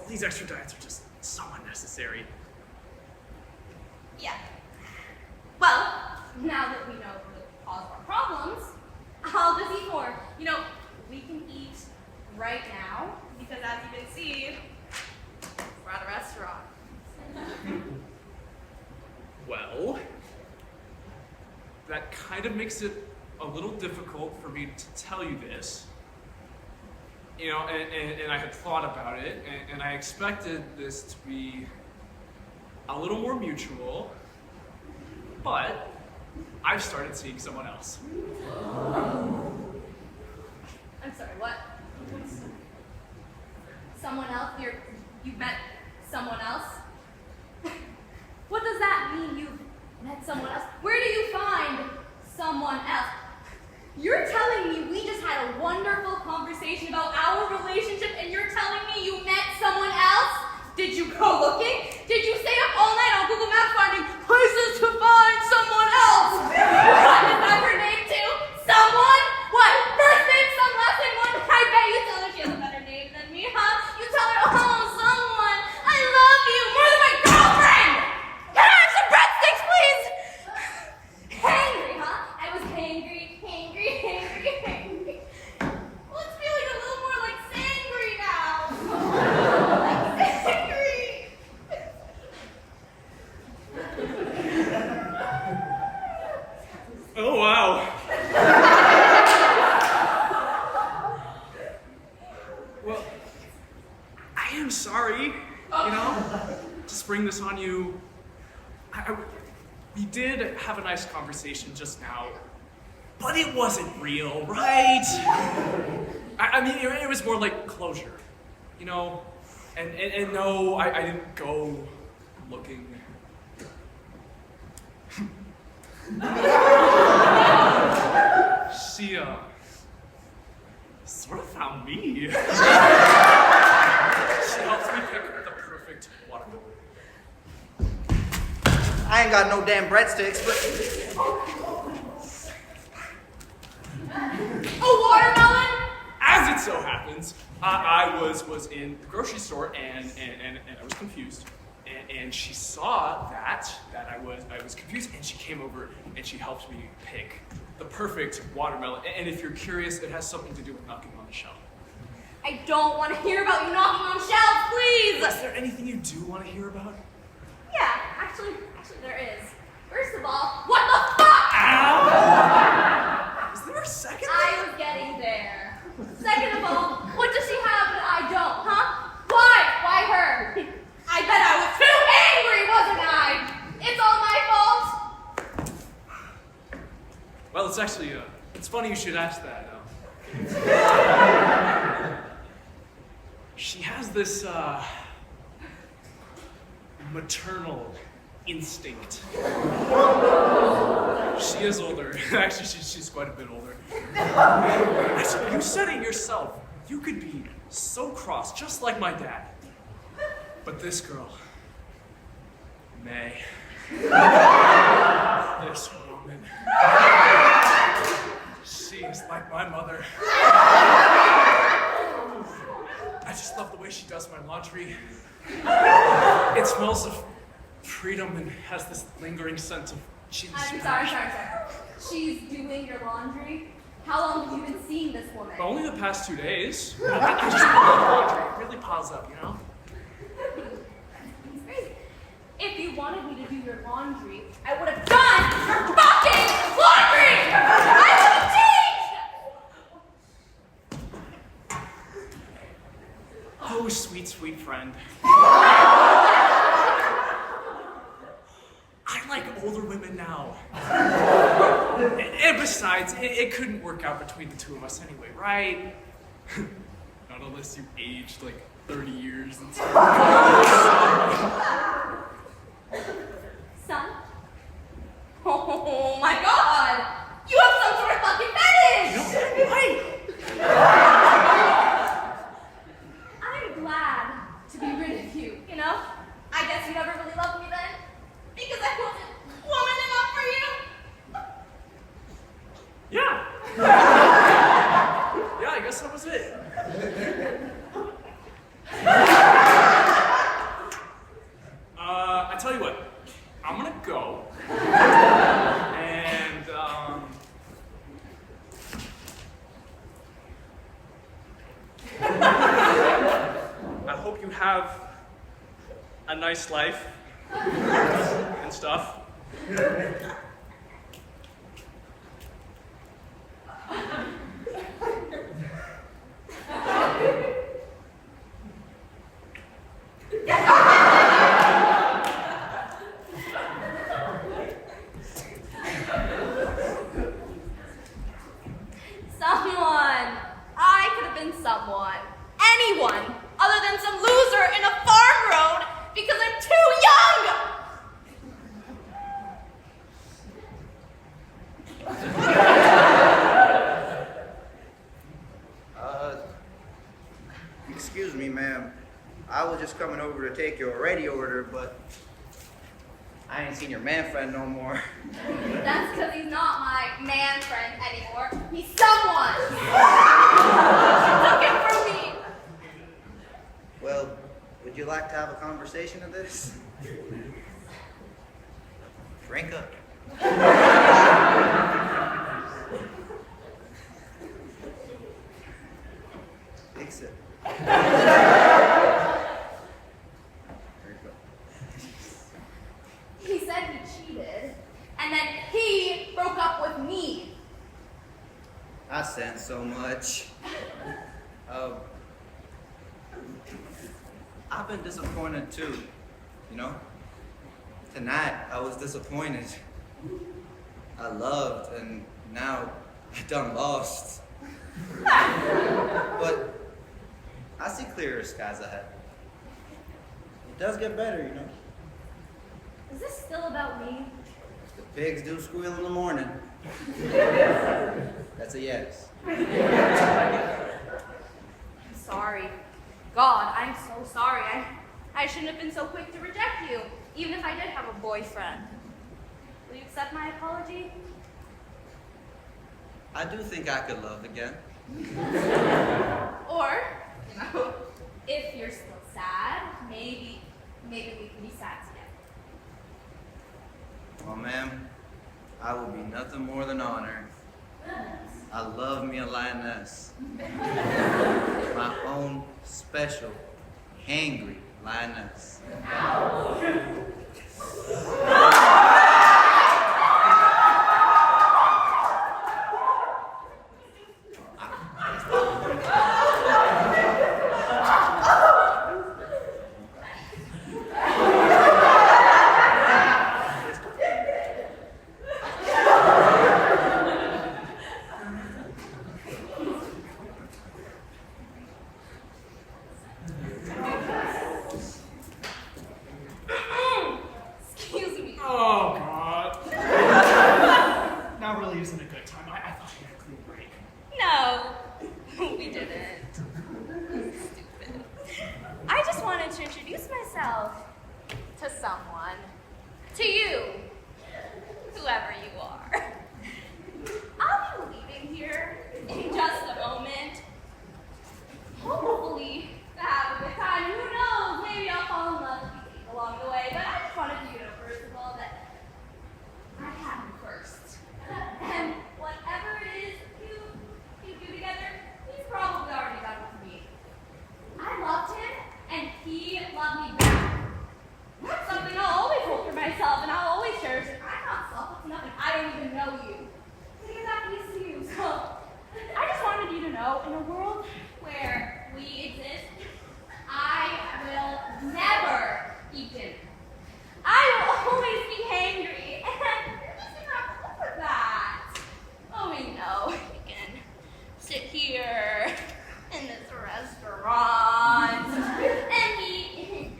These extra diets are just so unnecessary. Yeah. Well, now that we know the cause of our problems, I'll just eat more. You know, we can eat right now, because as you can see, we're at a restaurant. Well, that kind of makes it a little difficult for me to tell you this. You know, and I had thought about it, and I expected this to be a little more mutual, but I've started seeing someone else. I'm sorry, what? Someone else? You've met someone else? What does that mean, you've met someone else? Where do you find someone else? You're telling me we just had a wonderful conversation about our relationship, and you're telling me you met someone else? Did you go looking? Did you stay up all night on Google Maps finding places to find someone else? What, is that her name too? Someone? What? First name, some, last name, one? I bet you tell her she has a better name than me, huh? You tell her, oh, someone, I love you more than my girlfriend! Can I have some breadsticks, please? Hangry, huh? I was hangry. Well, it's feeling a little more like sangry now. Like sangry. Oh, wow. Well, I am sorry, you know, to spring this on you. We did have a nice conversation just now, but it wasn't real, right? I mean, it was more like closure, you know? And no, I didn't go looking. She, sort of found me. She helped me pick the perfect watermelon. I ain't got no damn breadsticks, but A watermelon? As it so happens, I was in the grocery store and I was confused. And she saw that I was confused, and she came over and she helped me pick the perfect watermelon. And if you're curious, it has something to do with knocking on the shelf. I don't want to hear about you knocking on shelves, please! Is there anything you do want to hear about? Yeah, actually there is. First of all, what the fuck? Ow! Is there a second? I was getting there. Second of all, what does she have that I don't, huh? Why her? I bet I was too angry, wasn't I? It's all my fault. Well, it's actually, it's funny you should ask that. She has this, maternal instinct. She is older. Actually, she's quite a bit older. Actually, you said it yourself. You could be so cross, just like my dad. But this girl, May, this woman, she is like my mother. I just love the way she does my laundry. It smells of freedom and has this lingering sense of cheese. I'm sorry. She's doing your laundry? How long have you been seeing this woman? Only the past 2 days. I just love laundry. It really piles up, you know? It's crazy. If you wanted me to do your laundry, I would have done your fucking laundry! I would have so sweet, sweet friend. I like older women now. And besides, it couldn't work out between the two of us anyway, right? Not unless you aged like 30 years and stuff. Son? Oh my god! You have some sort of fucking fetish! Right. I'm glad to be rid of you, you know? I guess you never really loved me then? Because I wasn't woman enough for you? Yeah. Yeah, I guess that was it. I tell you what, I'm gonna go. And, I hope you have a nice life and stuff. Someone. I could have been someone. Anyone. Other than some loser in a farm road because I'm too young! Excuse me, ma'am. I was just coming over to take your radio order, but I ain't seen your man friend no more. That's because he's not my man friend anymore. He's someone! He took it from me! Well, would you like to have a conversation of this? Drink up. Fix it. He said he cheated, and then he broke up with me. I sense so much. I've been disappointed too, you know? Tonight, I was disappointed. I loved, and now I done lost. But I see clearer skies ahead. It does get better, you know? Is this still about me? The pigs do squeal in the morning. That's a yes. I'm sorry. God, I'm so sorry. I shouldn't have been so quick to reject you, even if I did have a boyfriend. Will you accept my apology? I do think I could love again. Or, you know, if you're still sad, maybe we can be sad together. Oh, ma'am, I will be nothing more than honored. I love me a lioness. My own special, hangry lioness. Excuse me. Oh, God. Now really isn't a good time. I thought we had a clean break. No, we didn't. Stupid. I just wanted to introduce myself to someone. To you. Whoever you are. I'll be leaving here in just a moment. Hopefully, to have a good time. Who knows? Maybe I'll fall in love with you along the way. But I just wanted you to know, first of all, that I had him first. And whatever it is you do together, he's probably already done with me. I loved him, and he loved me back. That's something I'll always hold for myself, and I'll always cherish. And I'm not selfish enough, and I don't even know you to give that piece to you. So I just wanted you to know, in a world where we exist, I here in this restaurant and eat.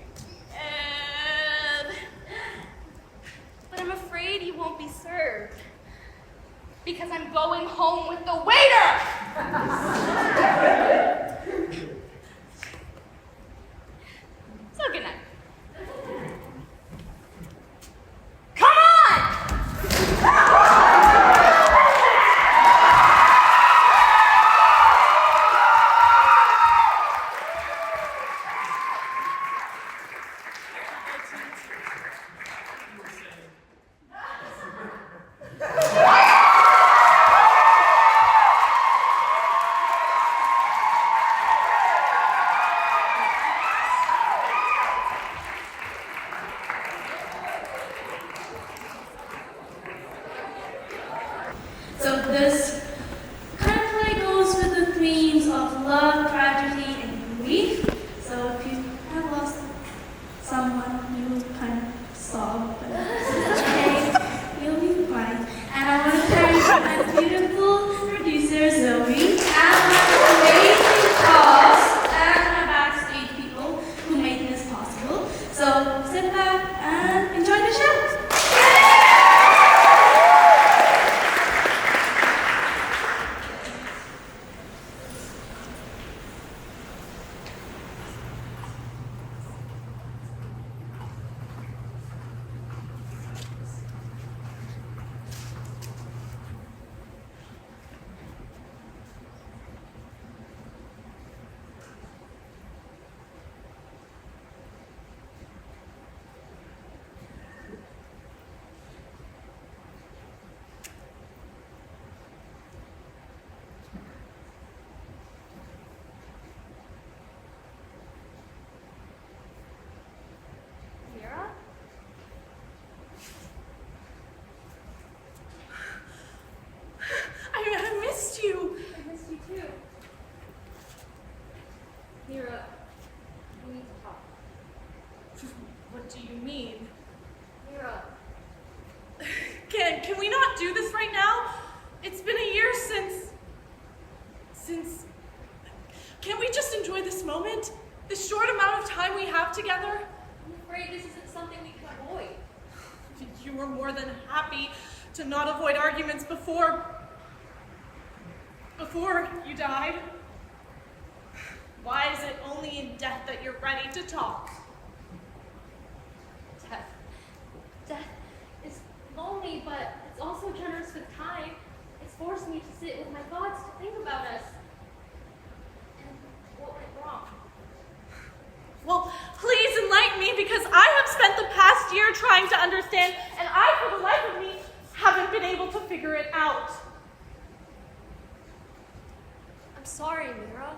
But I'm afraid you won't be served because I'm going home with the waiter. So good night. Come on! So this kind of play goes with the themes of love, tragedy, and grief. So if you have lost someone, you will kind of sob, but it's okay, you'll be fine. And I want to thank my beautiful producer Zoe, and my amazing cast, and my backstage people who made this possible. So sit back and enjoy the show. Mira? I missed you. I missed you too. Mira, we need to talk. What do you mean? Mira, Can we not do this right now? It's been a year since... Can't we just enjoy this moment? This short amount of time we have together? I'm afraid this isn't something we can avoid. You were more than happy to not avoid arguments before you died. Why is it only in death that you're ready to talk? Death is lonely, but it's also generous with time. It's forced me to sit with my thoughts to think about us. And what went wrong? Well, please enlighten me because I have spent the past year trying to understand, and I, for the life of me, haven't been able to figure it out. I'm sorry, Mira.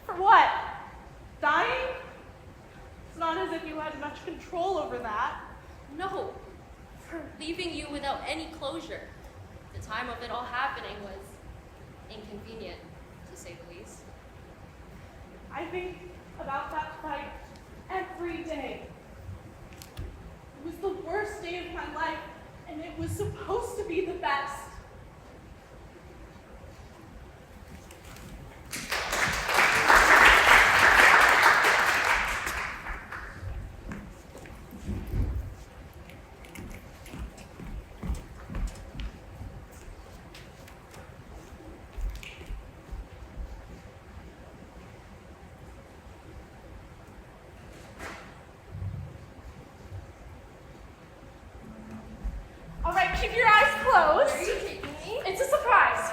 For what? Dying? It's not as if you had much control over that. No, for leaving you without any closure. The time of it all happening was inconvenient, to say the least. I think about that fight every day. It was the worst day of my life, and it was supposed to be the best. All right, keep your eyes closed. Where are you taking me? It's a surprise.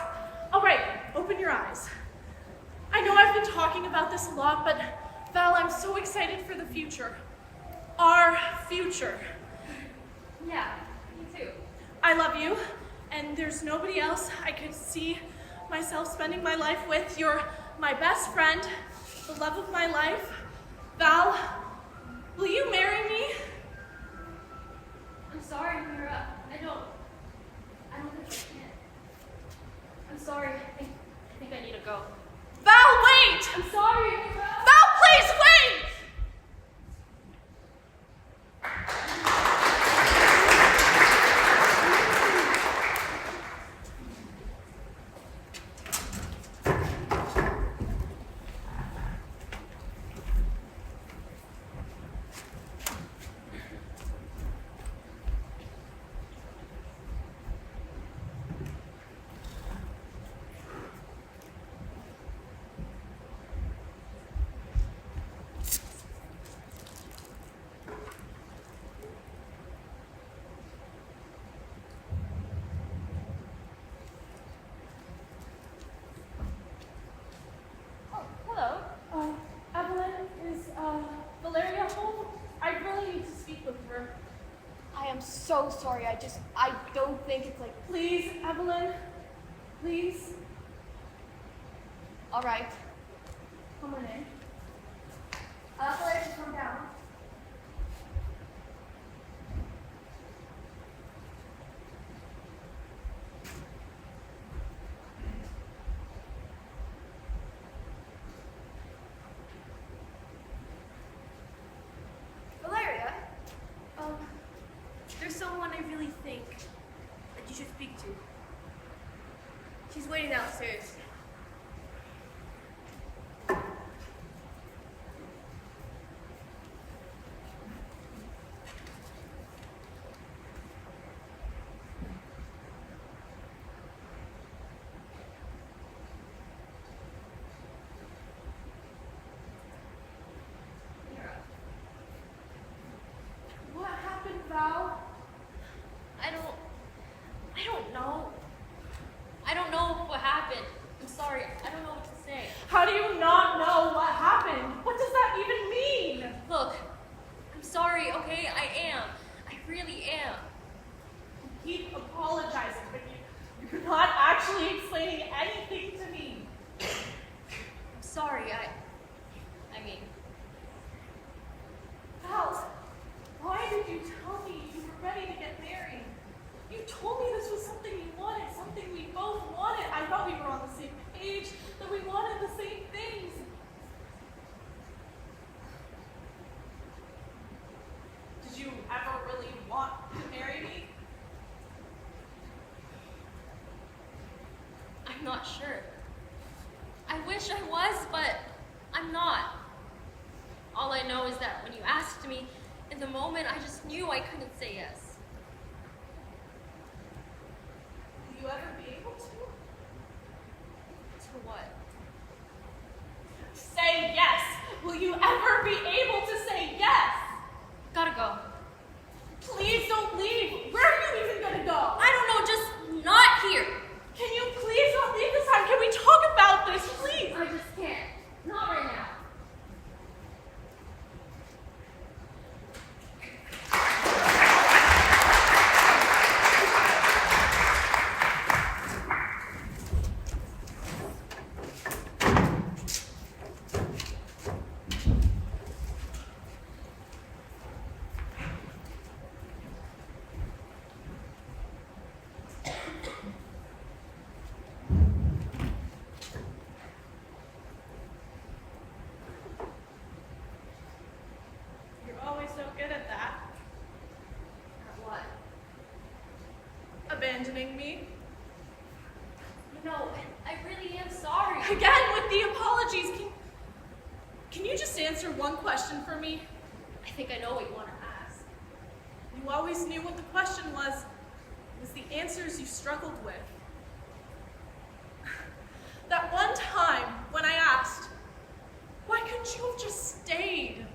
All right, open your eyes. I know I've been talking about this a lot, but Val, I'm so excited for the future. Our future. Yeah, me too. I love you, and there's nobody else I could see myself spending my life with. You're my best friend, the love of my life. Val, will you marry me? I'm sorry, Mira. I don't think I can. I'm sorry. I think I need to go. Val, wait! I'm sorry, Mira. Val, please wait! so sorry. I don't think it's like. Please, Evelyn. Please. All right. Come on in. Valeria, come down. Valeria, there's someone I really think that you should speak to. She's waiting downstairs. What happened, Val? I don't know. I don't know what happened. I'm sorry. I don't know what to say. How do you not know what happened? What does that even mean? Look, I'm sorry, okay? I am. I really am. You keep apologizing, but you're not actually explaining anything to me. I'm sorry. I mean, Val, why did you tell me you were ready to get married? You told me this was something you wanted, something we both wanted. I thought we were on the same page, that we wanted the same things. Did you ever really want to marry me? I'm not sure. I wish I was, but I'm not. All I know is that when you asked me, in the moment, I just knew I couldn't say yes. Will you ever be able to? To what? Say yes! Will you ever be able to say yes? Gotta go. Please don't leave. Where are you even gonna go? I don't know, just not here. Can you please not leave this time? Can we talk about this, please? I just can't. Not right now. You're always so good at that. What? Abandoning me. No, I really am sorry. Again with the apologies. Can you just answer one question for me? I think I know what you want to ask. You always knew what the question was the answers you struggled with. That one time when I asked, why couldn't you have just stayed?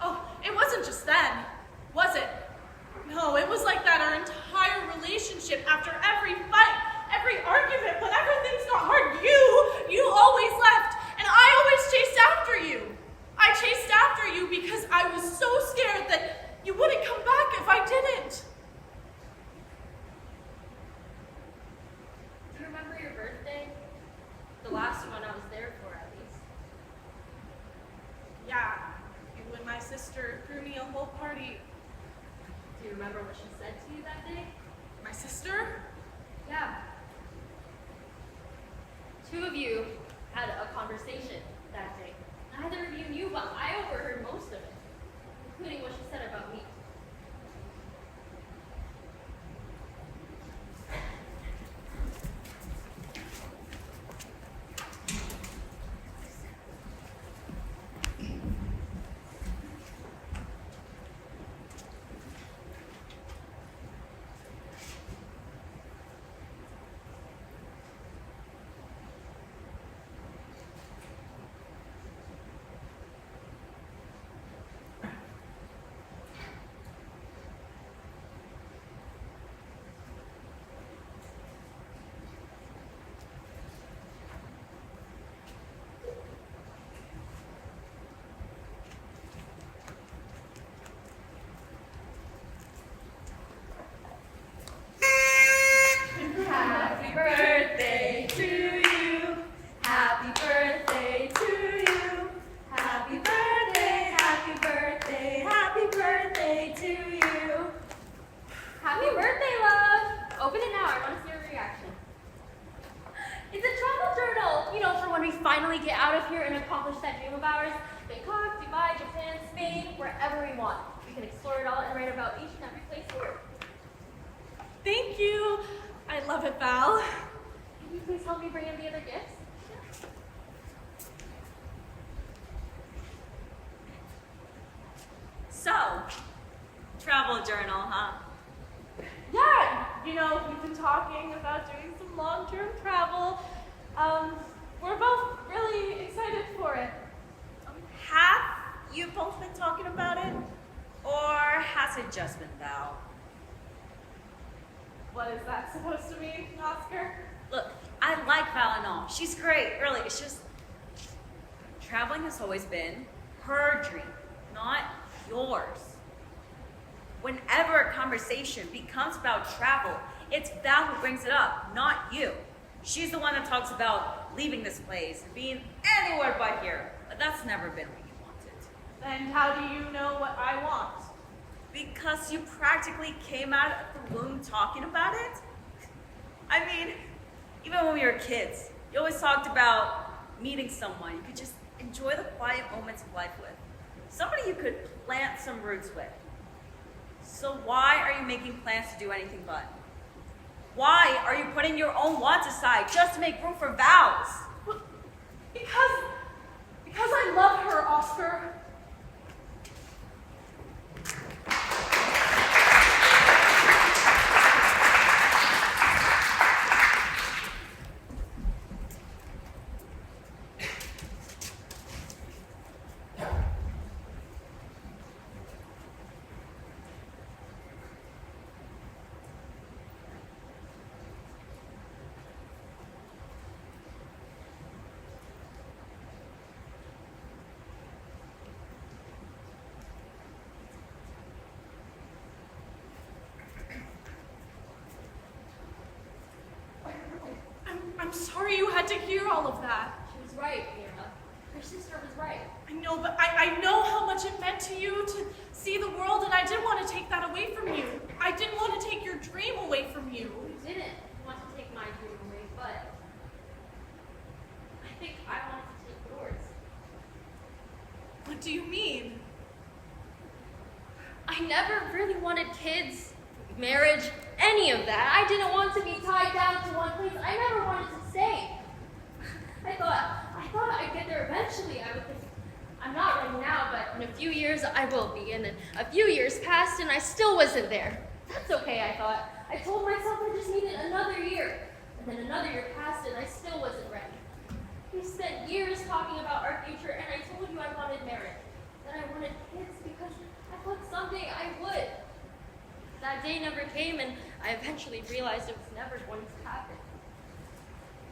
Oh, it wasn't just then, was it? No, it was like that our entire relationship, after every fight, every argument, whenever things got hard, you always left, and I always chased after you. I chased after you because I was so scared that you wouldn't come back if I didn't. Do you remember your birthday? The last one I was there for, at least. Yeah, you and my sister threw me a whole party. Do you remember what she said to you that day? My sister? Yeah. Two of you had a conversation that day. Neither of you knew, but I overheard most of it, including what she said about me. finally get out of here and accomplish that dream of ours. Bangkok, Dubai, Japan, Spain, wherever we want. We can explore it all and write about each and every place we work. Thank you. I love it, Val. Can you please help me bring in the other gifts? So, travel journal, huh? Yeah, you know, we've been talking about doing some long-term travel. We're both really excited for it. Have you both been talking about it? Or has it just been Val? What is that supposed to mean, Oscar? Look, I like Val and all. She's great, really. It's just, traveling has always been her dream, not yours. Whenever a conversation becomes about travel, it's Val who brings it up, not you. She's the one that talks about leaving this place and being anywhere but here. But that's never been what you wanted. And how do you know what I want? Because you practically came out of the womb talking about it? I mean, even when we were kids, you always talked about meeting someone you could just enjoy the quiet moments of life with. Somebody you could plant some roots with. So why are you making plans to do anything but? Why are you putting your own wants aside just to make room for Val's? Because I love her, Oscar. I'm sorry you had to hear all of that. She was right, Mira. Her sister was right. I know, but I know how much it meant to you to see the world, and I didn't want to take that away from you. I didn't want to take your dream away from you. You didn't want to take my dream away, but I think I wanted to take yours. What do you mean? I never really wanted kids, marriage, any of that. I didn't want to be tied down to one place. I never wanted to stay. I thought I'd get there eventually. I would think, I'm not right now, but in a few years I will be. And then a few years passed and I still wasn't there. That's okay, I thought. I told myself I just needed another year. And then another year passed and I still wasn't ready. We spent years talking about our future, and I told you I wanted marriage. That I wanted kids because I thought someday I would. That day never came, and I eventually realized it was never going to happen.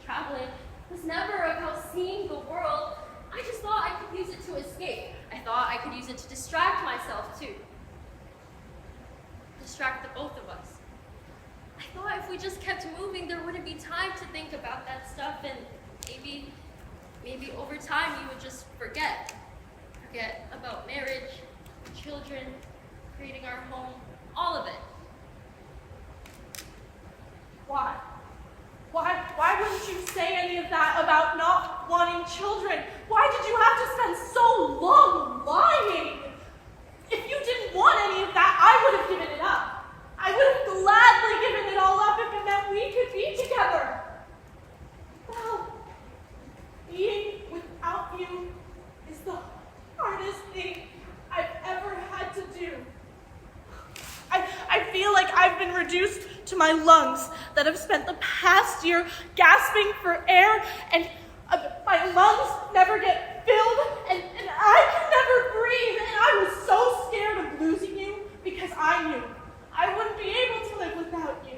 Traveling was never about seeing the world. I just thought I could use it to escape. I thought I could use it to distract myself too. Distract the both of us. I thought if we just kept moving, there wouldn't be time to think about that stuff, and maybe over time you would just forget. Forget about marriage, children, creating our home, all of it. Why? Why wouldn't you say any of that about not wanting children? Why did you have to spend so long lying? If you didn't want any of that, I would have given it up. I would have gladly given it all up if it meant we could be together. Well, being without you is the hardest thing I've ever had to do. I feel like I've been reduced to my lungs that have spent the past year gasping for air, and my lungs never get filled, and I can never breathe, and I was so scared of losing you because I knew I wouldn't be able to live without you.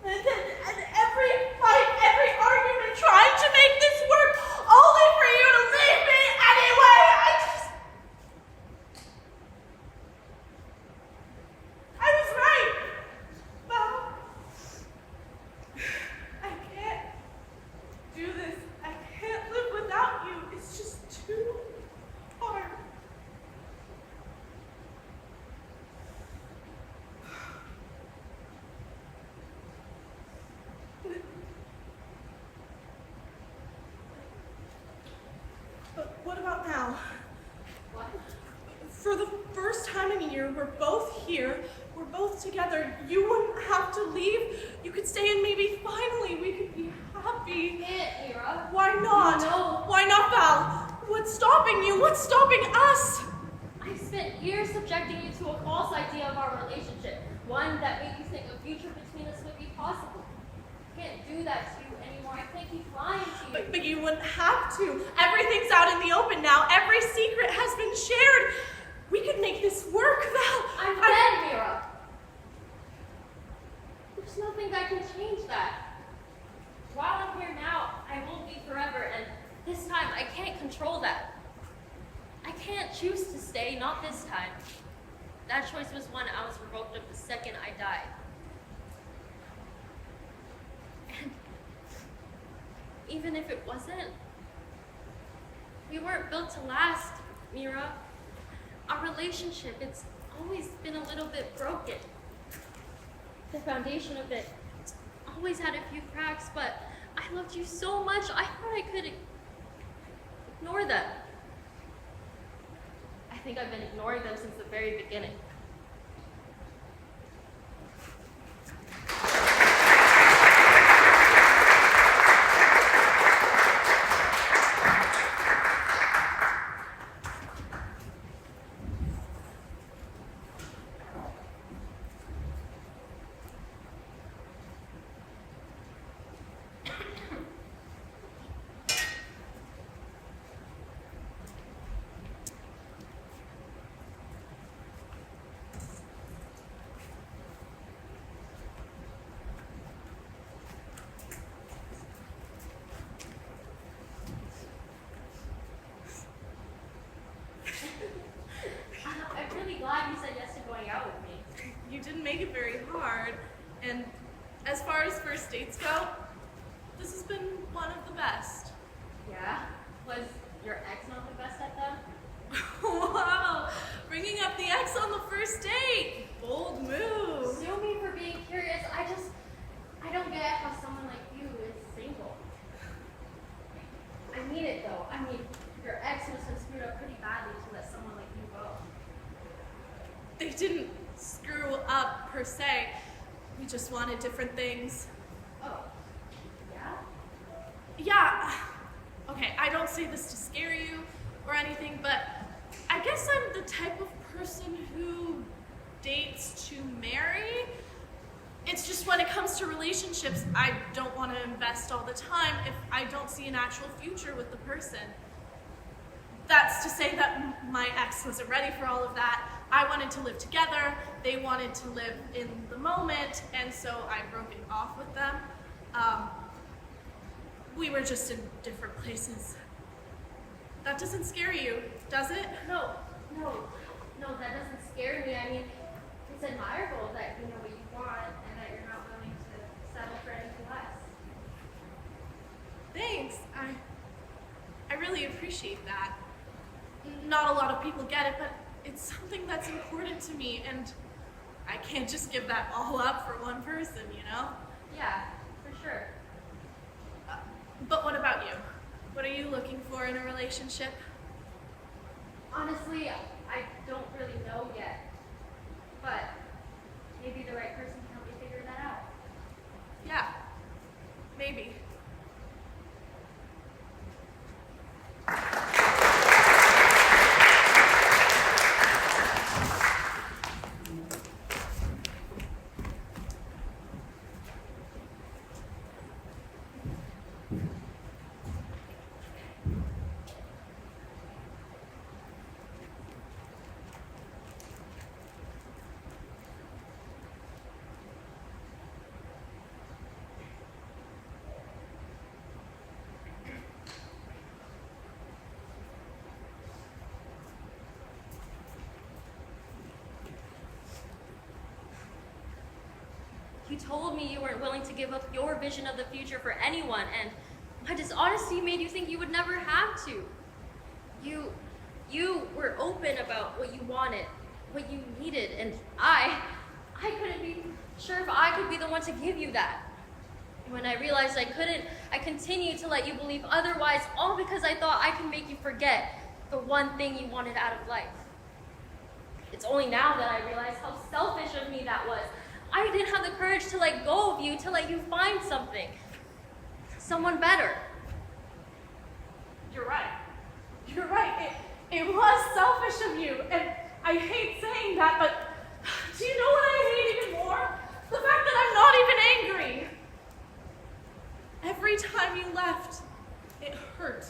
And every fight, every argument trying to make this work, only for you to leave me anyway. I was right. Well, I can't do this. I can't live without you. It's just too hard. here. We're both here. We're both together. You wouldn't have to leave. You could stay and maybe finally we could be happy. Can't, Mira. Why not? No. Why not, Val? What's stopping you? What's stopping us? I spent years subjecting you to a false idea of our relationship, one that made you think a future between us would be possible. I can't do that to you anymore. I can't keep lying to you. But you wouldn't have to. Everything's out in the open now. Every secret has been shared. We could make this work, Val. I'm dead, Mira. There's nothing that can change that. While I'm here now, I won't be forever, and this time I can't control that. I can't choose to stay, not this time. That choice was one I was revoked of the second I died. And even if it wasn't, we weren't built to last, Mira. Our relationship, it's always been a little bit broken. The foundation of it, it's always had a few cracks, but I loved you so much, I thought I could ignore them. I think I've been ignoring them since the very beginning. I'm really glad you said yes to going out with me. You didn't make it very hard. And as far as first dates go, this has been one of the best. Yeah? Was your ex not the best at them? Wow, bringing up the ex on the first date. Bold move. Sue me for being curious. I don't get how someone like you is single. I mean it though. I mean, your ex must have screwed up pretty badly to let someone like you go. They didn't screw up per se. We just wanted different things. Oh. Yeah? Yeah. Okay, I don't say this to scare you or anything, but I guess I'm the type of person who dates to marry. It's just when it comes to relationships, I don't want to invest all the time if I don't see an actual future with the person. That's to say that my ex wasn't ready for all of that. I wanted to live together, they wanted to live in the moment, and so I broke it off with them. We were just in different places. That doesn't scare you, does it? No, that doesn't scare me. I mean, it's admirable that you know what you want and that you're not willing to settle for anything less. Thanks. I really appreciate that. Not a lot of people get it, but it's something that's important to me, and I can't just give that all up for one person, you know? Yeah, for sure. But what about you? What are you looking for in a relationship? Honestly, I don't really know yet. But maybe the right person can help me figure that out. Yeah, maybe. You told me you weren't willing to give up your vision of the future for anyone, and my dishonesty made you think you would never have to. You were open about what you wanted, what you needed, and I couldn't be sure if I could be the one to give you that. When I realized I couldn't, I continued to let you believe otherwise, all because I thought I could make you forget the one thing you wanted out of life. It's only now that I realize how selfish of me that was. I didn't have the courage to let go of you, to let you find something. Someone better. You're right. You're right. It was selfish of you. And I hate saying that, but do you know what I hate even more? The fact that I'm not even angry. Every time you left, it hurt.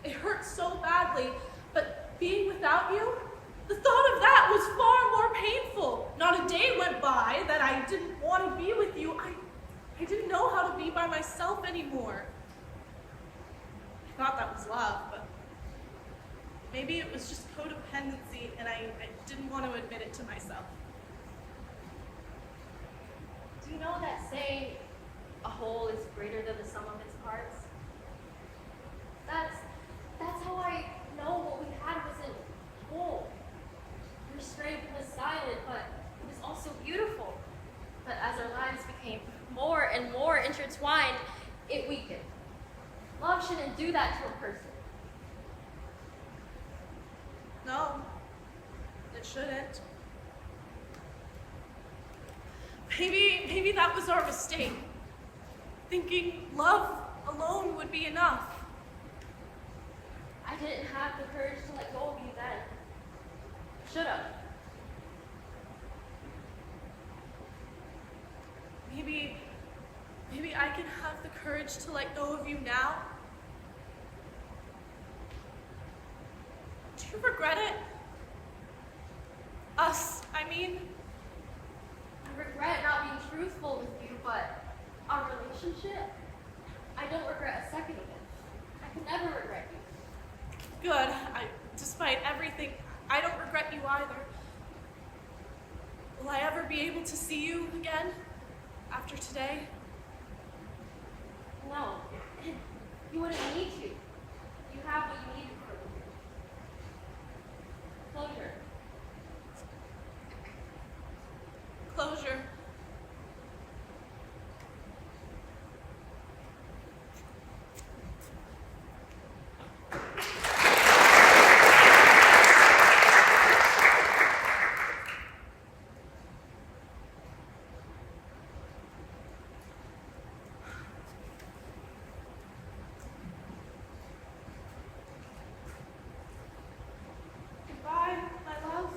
It hurt so badly. But being without you, the thought of that was far more painful. Not a day went by that I didn't want to be with you. I didn't know how to be by myself anymore. I thought that was love, but maybe it was just codependency and I didn't want to admit it to myself. Do you know that saying, a whole is greater than the sum of its parts? That's how I know what we had wasn't whole. Your strength was silent, but it was also beautiful. But as our lives became more and more intertwined, it weakened. Love shouldn't do that to a person. No, it shouldn't. Maybe that was our mistake. Thinking love alone would be enough. I didn't have the courage to let go of you then. Should have. Maybe I can have the courage to let go of you now. Do you regret it? Us, I mean. I regret not being truthful with you, but our relationship, I don't regret a second of it. I could never regret you. Good. Despite everything, I don't regret you either. Will I ever be able to see you again after today? No, you wouldn't need to. You have what you needed for closure. Closure. Goodbye, my love.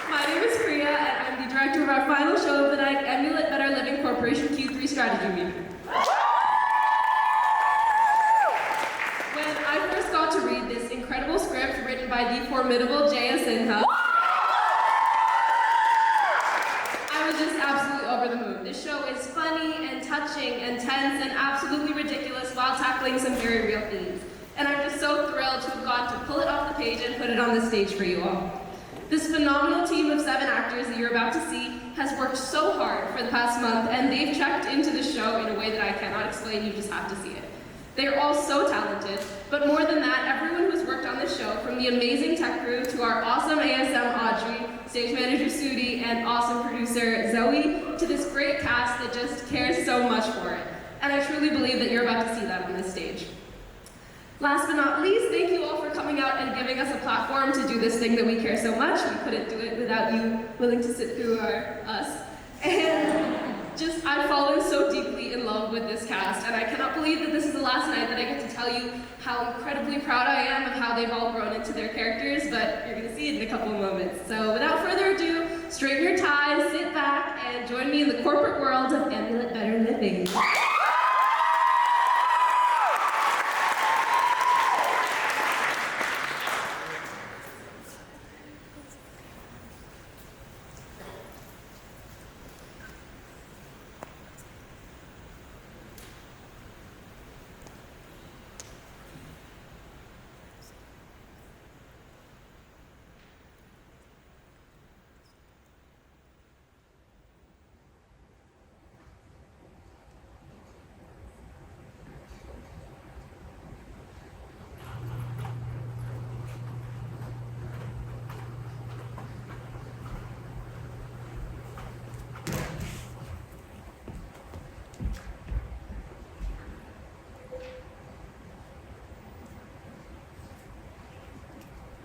My name is Priya, and I'm the director of our final show of the night, Emulate Better Living Corporation Q3 Strategy Meeting. When I first got to read this incredible script written by the formidable Jaya Sinha, I was just absolutely over over the moon. This show is funny and touching and tense and absolutely ridiculous while tackling some very real themes. And I'm just so thrilled to have gotten to pull it off the page and put it on the stage for you all. This phenomenal team of 7 actors that you're about to see has worked so hard for the past month, and they've checked into the show in a way that I cannot explain. You just have to see it. They are all so talented, but more than that, everyone who's worked on this show, from the amazing tech crew to our awesome ASM Audrey, stage manager Sudi, and awesome producer Zoe, to this great cast that just cares so much for it. And I truly believe that you're about to see that on this stage. Last but not least, thank you all for coming out and giving us a platform to do this thing that we care so much. We couldn't do it without you willing to sit through us. And just, I've fallen so deeply in love with this cast, and I cannot believe that this is the last night that I get to tell you how incredibly proud I am of how they've all grown into their characters, but you're gonna see it in a couple of moments. So without further ado, straighten your ties, sit back, and join me in the corporate world of Amulet Better Living.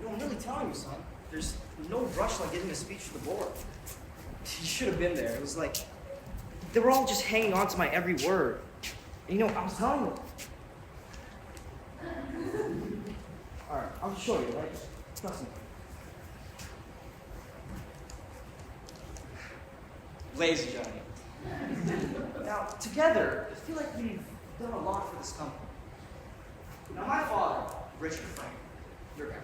I'm really telling you, son. There's no rush like giving a speech to the board. You should have been there. It was like, they were all just hanging on to my every word. And, you know, I was telling them. Alright, I'll just show you, right? Trust me. Ladies and gentlemen. Now, together, I feel like we've done a lot for this company. Now, my father, Richard Frank, your guy,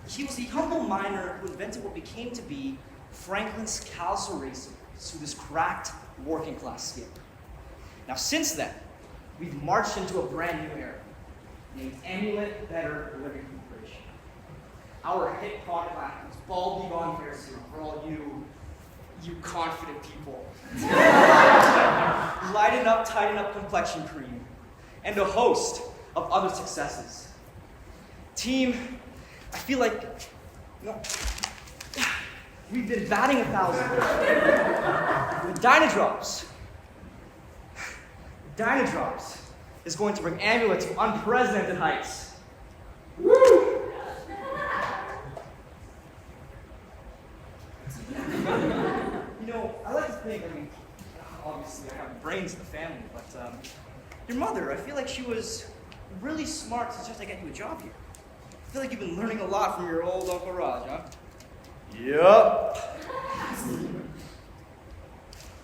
he was the humble miner who invented what became to be Franklin's callus racing through this cracked working class skip. Now since then, we've marched into a brand new era named Amulet Better Living Corporation. Our hit product line is Bald Egon Hair Serum for all you confident people. Lighten up, tighten up complexion cream, and a host of other successes. Team, I feel like, you know, we've been batting 1,000. With Dynadrops. Dynadrops is going to bring Amulet to unprecedented heights. Woo! You know, I like to think, I mean, obviously I have brains in the family, but your mother, I feel like she was really smart to just get you a job here. I feel like you've been learning a lot from your old Uncle Raj, huh? Yup.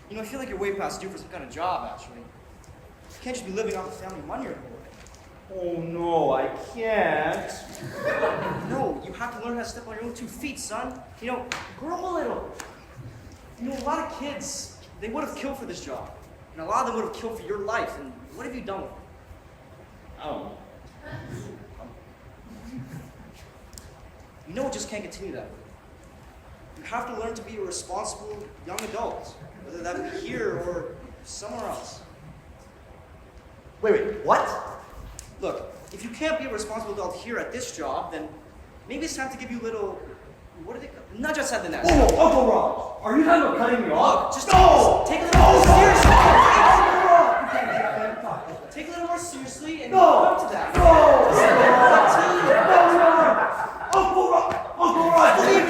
You know, I feel like you're way past due for some kind of job, actually. You can't just be living off the family money anymore. Oh no, I can't. No, you have to learn how to step on your own 2 feet, son. You know, grow a little. You know, a lot of kids, they would have killed for this job. And a lot of them would have killed for your life. And what have you done with it? Oh. You know it just can't continue that way. You have to learn to be a responsible young adult, whether that be here or somewhere else. Wait, what? Look, if you can't be a responsible adult here at this job, then maybe it's time to give you a little, what do they call it? Nudge outside the nest. Oh, Uncle Raj, are you having a cutting me off? Just no! take a little more seriously. Take a little more seriously and come to that. Uncle Raj, leave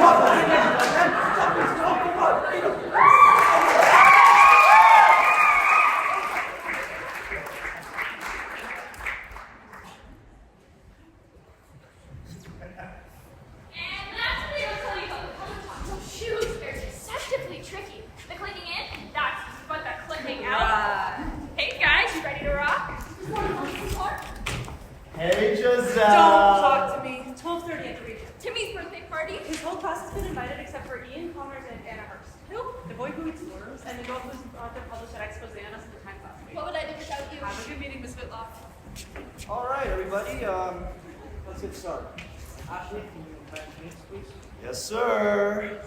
Hey guys, you ready to rock? Hey going to explorers and then go to listen to author published at Expose and us in the Times last week. What would I do without you? Have a good meeting, Miss Whitlock. All right, everybody, let's get started. Ashley, can you invite me, please? Yes, sir.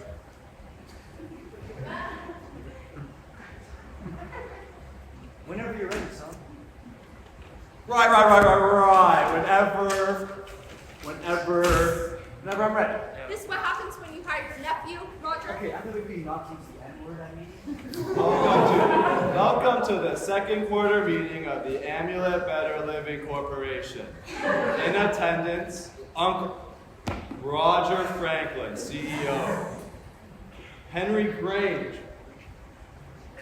Whenever you're ready, son. Right. Whenever I'm ready. This is what happens when you hire your nephew, Roger. Okay, I believe we not use the N-word, I mean. Welcome to the second quarter meeting of the Amulet Better Living Corporation. In attendance, Uncle Roger Franklin, CEO. Henry Grange.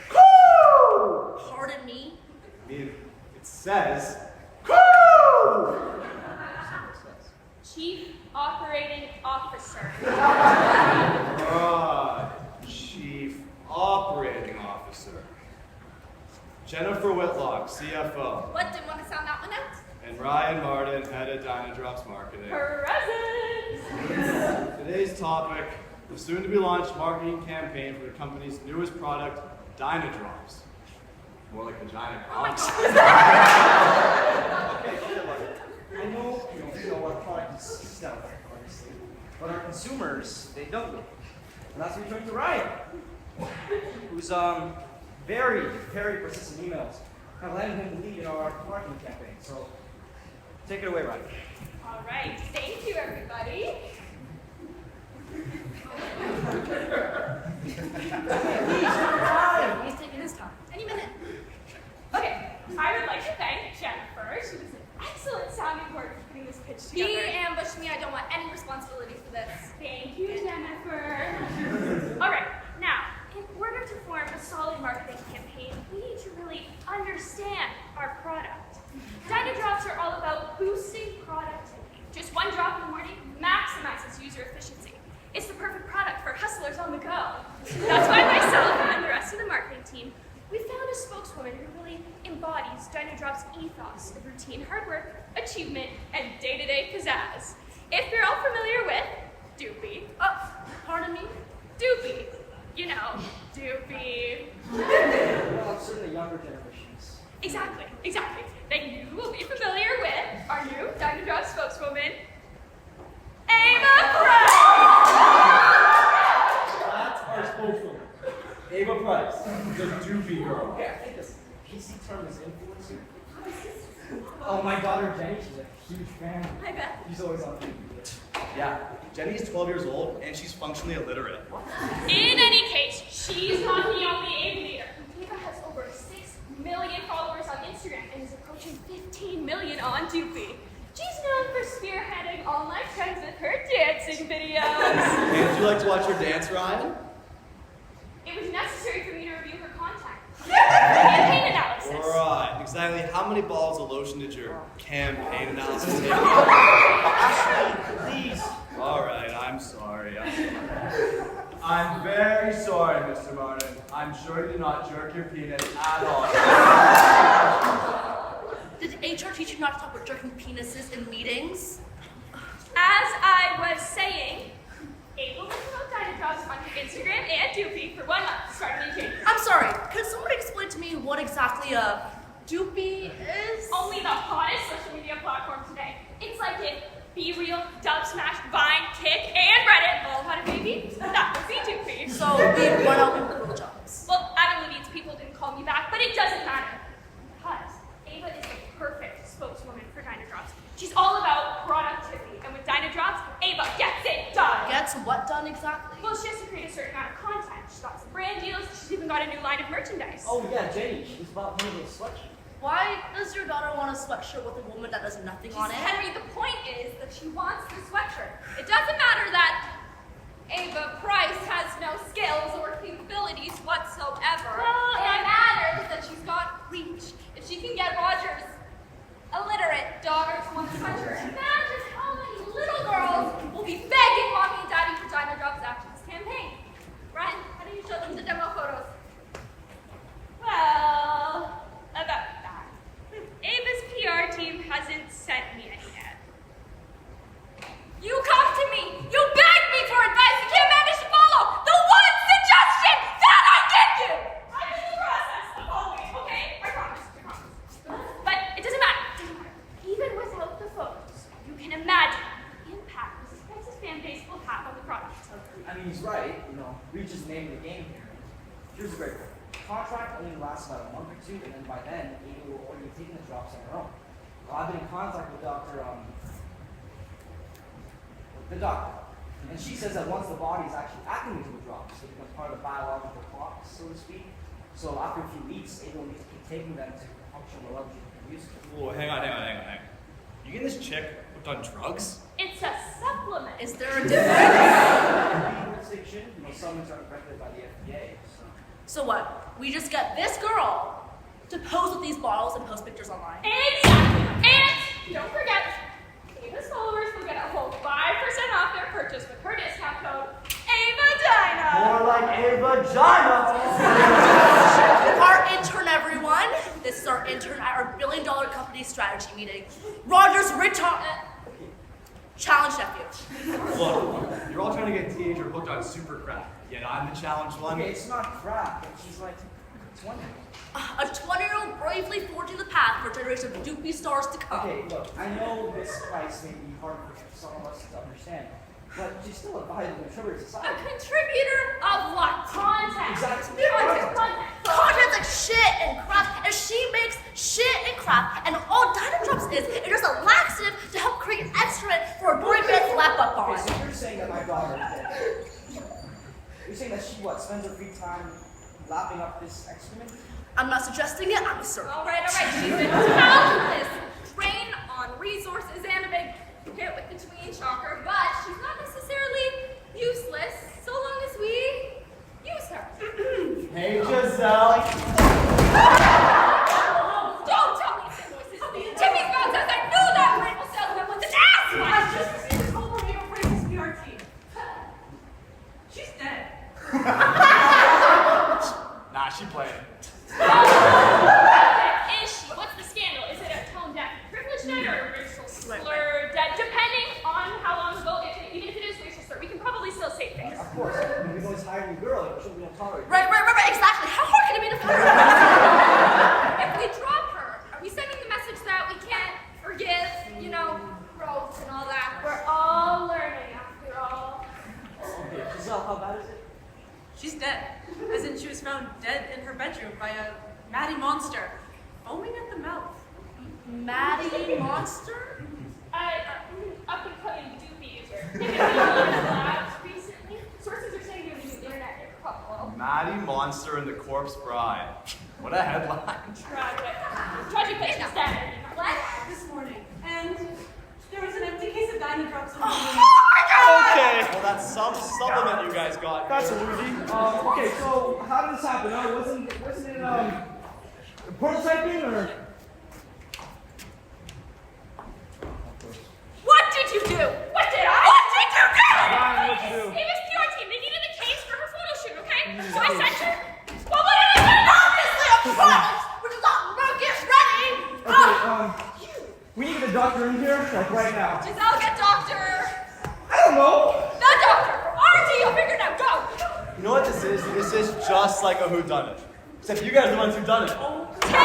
Coo! Pardon me? I mean, it says, Coo! Chief Operating Officer. Right. Chief Operating Officer. Jennifer Whitlock, CFO. What, didn't want to sound that one out? And Ryan Martin, head of Dynadrops Marketing. Present! Today's topic, the soon-to-be launched marketing campaign for the company's newest product, Dynadrops. More like vagina drops. Okay, look. I know you don't know what product is stuff, obviously, but our consumers, they don't know. And that's what we turned to Ryan, who's very, very persistent emails have landed him the lead in our marketing campaign. So take it away, Ryan. All right, thank you, everybody. He's taking his time. Any minute. Okay, I would like to thank Jennifer. She was an excellent sounding board for putting this pitch together. He ambushed me. I don't want any responsibility for this. Thank you, Jennifer. All right, now, in order to form a solid marketing campaign, we need to really understand our product. Dynadrops are all about boosting productivity. Just one drop in the morning maximizes user efficiency. It's the perfect product for hustlers on the go. That's why myself and the rest of the marketing team, we found a spokeswoman who really embodies Dynadrops' ethos of routine hard work, achievement, and day-to-day pizzazz. If you're all familiar with Doopy. Oh, pardon me? Doopy. You know, Doopy. Well, certainly younger generations. Exactly. Then you will be familiar with our new Dynadrops spokeswoman, Ava Price. That's our spokeswoman, Ava Price, the doopy girl. Yeah, I think this PC term is influencer. Oh, my daughter Jenny, she's a huge fan. I bet. She's always on TV. Yeah, Jenny's 12 years old and she's functionally illiterate. In any case, she's not the only Ava leader. Ava has over 6 million followers on Instagram and is approaching 15 million on Doopy. She's known for spearheading online trends with her dancing videos. Hey, would you like to watch her dance, Ryan? It was necessary for me to review her content. Campaign analysis. Alright, exactly how many bottles of lotion did your campaign analysis take? Ashley, please. Alright, I'm sorry. I'm very sorry, Mr. Martin. I'm sure you did not jerk your penis at all. Did HR teach you not to talk about jerking penises in meetings? As I was saying, Ava will promote Dynadrops on Instagram and Doopy for 1 month, starting in January. I'm sorry, could someone explain to me what exactly a doopy is? Only the hottest social media platform today. It's like it Be Real, Dub Smash, Vine, Kick, and Reddit all had a baby. That would be Doopy. So we run out of little jobs. Well, Adam Levine's people didn't call me back, but it doesn't matter. Because Ava is the perfect spokeswoman for Dynadrops. She's all about productivity, and with Dynadrops, Ava gets it done. Gets what done exactly? Well, she has to create a certain amount of content. She's got some brand deals. She's even got a new line of merchandise. Oh yeah, Jenny, she's bought one of those sweatshirts. Why does your daughter want a sweatshirt with a woman that does nothing on it? Henry, the point is that she wants the sweatshirt. It doesn't matter that Ava Price has no skills or capabilities whatsoever. It matters that she's got reach. If she can get Roger's illiterate daughter to want the sweatshirt, imagine how many little girls will be begging mommy and daddy for Dynadrops after this campaign. Ryan, how do you show them the demo photos? Well, about that. Ava's PR team hasn't sent me any yet. You come to me. You beg me for advice. You can't manage to follow. right. Reach is the name of the game here. Here's the great one. Contract only lasts about a month or two, and then by then, Amy will already be taking the drops on her own. Well, I've been in contact with the doctor, and she says that once the body is actually acclimated to the drops, it becomes part of the biological clock, so to speak. So after a few weeks, Amy will need to keep taking them to function the level she can use. Whoa, hang on. You getting this chick hooked on drugs? It's a supplement. Is there a difference? Jurisdiction, supplements are regulated by the FDA. So what? We just get this girl to pose with these bottles and post pictures online. Exactly. And don't forget, Ava's followers will get a whole 5% off their purchase with her discount code AVAGINA. More like a vagina. Our intern, everyone. This is our intern at our $1 billion company strategy meeting. Roger's challenge nephew. Look, you're all trying to get a teenager hooked on super crack, yet I'm the challenged one. Okay, it's not crack, but she's like 20. A 20-year-old bravely forging the path for a generation of doopy stars to come. Okay, look, I know this price may be hard for some of us to understand, but she's still a vital contributor to A society. contributor of what? Content. Exactly. Content's like shit and crap, and she makes shit and crap, and all Dynadrops is just a laxative to help create excrement for a boy band to lap up on. Okay, so you're saying that my daughter is dead. You're saying that she, spends her free time lapping up this excrement? I'm not suggesting it, I'm certain. All right. She's a talentless, drain on resources and a big hit with the tween shocker, but she's not necessarily useless so long as we use her. Hey, Giselle. Don't tell me it's voices. Timmy God says I knew that rifle salesman was an asshole. I just received a call from your Rachel's PR team. She's dead. Nah, she playing. Is she? What's the scandal? Is it a tone deaf privilege debt or a racial slur debt? Depending on how long ago, even if it is racial slur, we can probably still say things. Of course, we've always hired a girl, but we don't tolerate. Right, exactly. How hard can it be to fire her? If we drop her, are we sending the message that we can't forgive, growth and all that? We're all learning after all. Okay, Giselle, how bad is it? She's dead. As in, she was found dead in her bedroom by a Maddie monster, foaming at the mouth. Maddie monster? Up and coming doopy user. They've been in labs recently. Sources are saying there's a new internet couple. Maddie Monster and the Corpse Bride. What a headline. Tragic picture standard. What? This morning. And there was an empty case of Dynadrops in the room. Okay, well that's some supplement you guys got. That's a Luigi. Okay, so how did this happen? Wasn't it prototyping or? What did you do? What did I? What did you do? Ryan, what'd you do? It was PR team. They needed the case for her photo shoot, okay? So I sent her. Well, what did I do? Obviously a product, which is not market ready. Okay, we need the doctor in here, like right now. Giselle, get doctor. I don't know. The doctor. RT, you'll figure it out. Go. You know what this is? This is just like a whodunit. Except you guys are the ones who done it. Take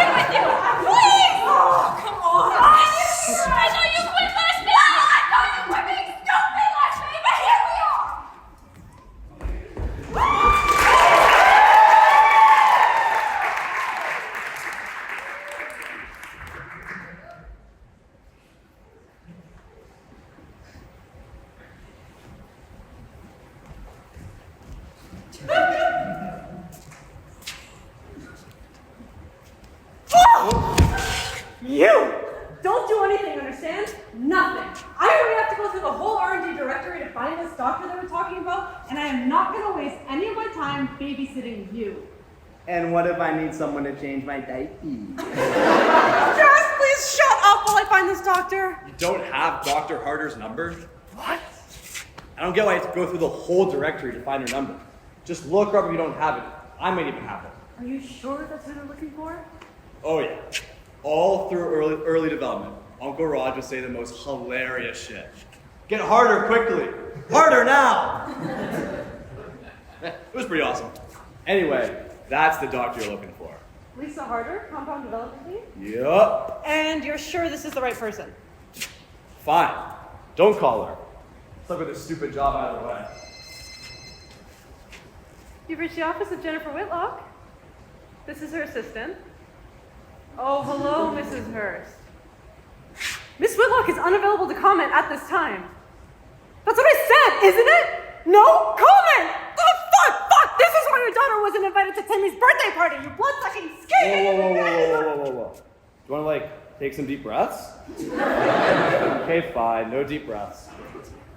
him with you. Please. Oh, come on. I know you quit last night. I know you quit being stupid last night, but here we are. You! Don't do anything, understand? Nothing. I already have to go through the whole R&D directory to find this doctor that we're talking about, and I am not going to waste any of my time babysitting you. And what if I need someone to change my diaper? Just please shut up while I find this doctor. You don't have Dr. Harder's number? What? I don't get why you have to go through the whole directory to find her number. Just look her up if you don't have it. I might even have it. Are you sure that's who they're looking for? Oh yeah. All through early development. Uncle Raj would say the most hilarious shit. Get harder quickly. Harder now! It was pretty awesome. Anyway, that's the doctor you're looking for. Lisa Harder, compound development lead? Yup. And you're sure this is the right person? Fine. Don't call her. Let's look at this stupid job out of the way. You've reached the office of Jennifer Whitlock. This is her assistant. Oh, hello, Mrs. Hurst. Miss Whitlock is unavailable to comment at this time. That's what I said, isn't it? No comment! Oh, fuck! This is why your daughter wasn't invited to Timmy's birthday party, you blood-sucking skink! Whoa. Do you want to, take some deep breaths? Okay, fine. No deep breaths.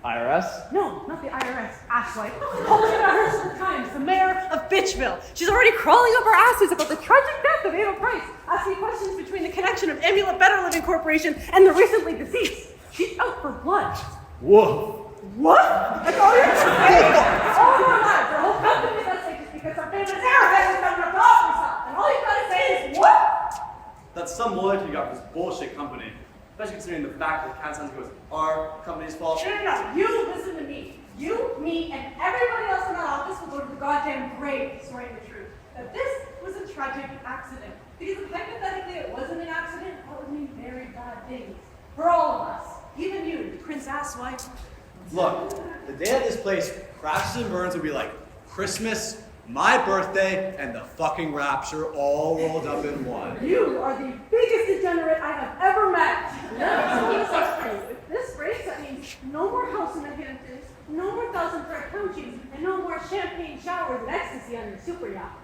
IRS? No, not the IRS, Ashwife. Paulina Hurst Times, the mayor of Bitchville. She's already crawling up her asses about the tragic death of Ada Price, asking questions between the connection of Amulet Better Living Corporation and the recently deceased. She's out for blood. Whoa. What? That's all you're saying? All your lives, your whole company is at stake just because some famous arrogant has done a dog herself. And all you gotta say is, what? That's some loyalty you got for this bullshit company. Especially considering the fact that Cat Sounds was our company's fault. No. You listen to me. You, me, and everybody else in that office will go to the goddamn grave swearing the truth. That this was a tragic accident. Because if hypothetically it wasn't an accident, that would mean very bad things. For all of us. Even you, Prince Asswife. Look, the day that this place crashes and burns will be like Christmas, my birthday, and the fucking rapture all rolled up in one. You are the biggest degenerate I have ever met. With this breaks, that means no more house in the Hamptons, no more 1,000-foot couches, and no more champagne showers and ecstasy on your super yacht.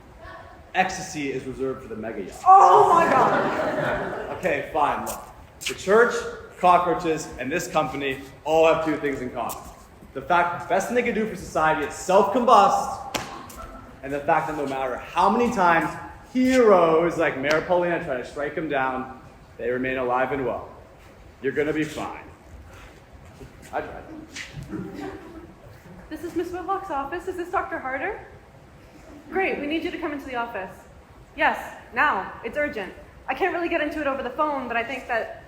Ecstasy is reserved for the mega yacht. Oh my god! Okay, fine, look. The church, cockroaches, and this company all have two things in common. The fact that the best thing they can do for society is self-combust, and the fact that no matter how many times heroes like Mayor Paulina try to strike them down, they remain alive and well. You're gonna be fine. I tried. This is Miss Whitlock's office. Is this Dr. Harder? Great, we need you to come into the office. Yes, now. It's urgent. I can't really get into it over the phone, but I think that...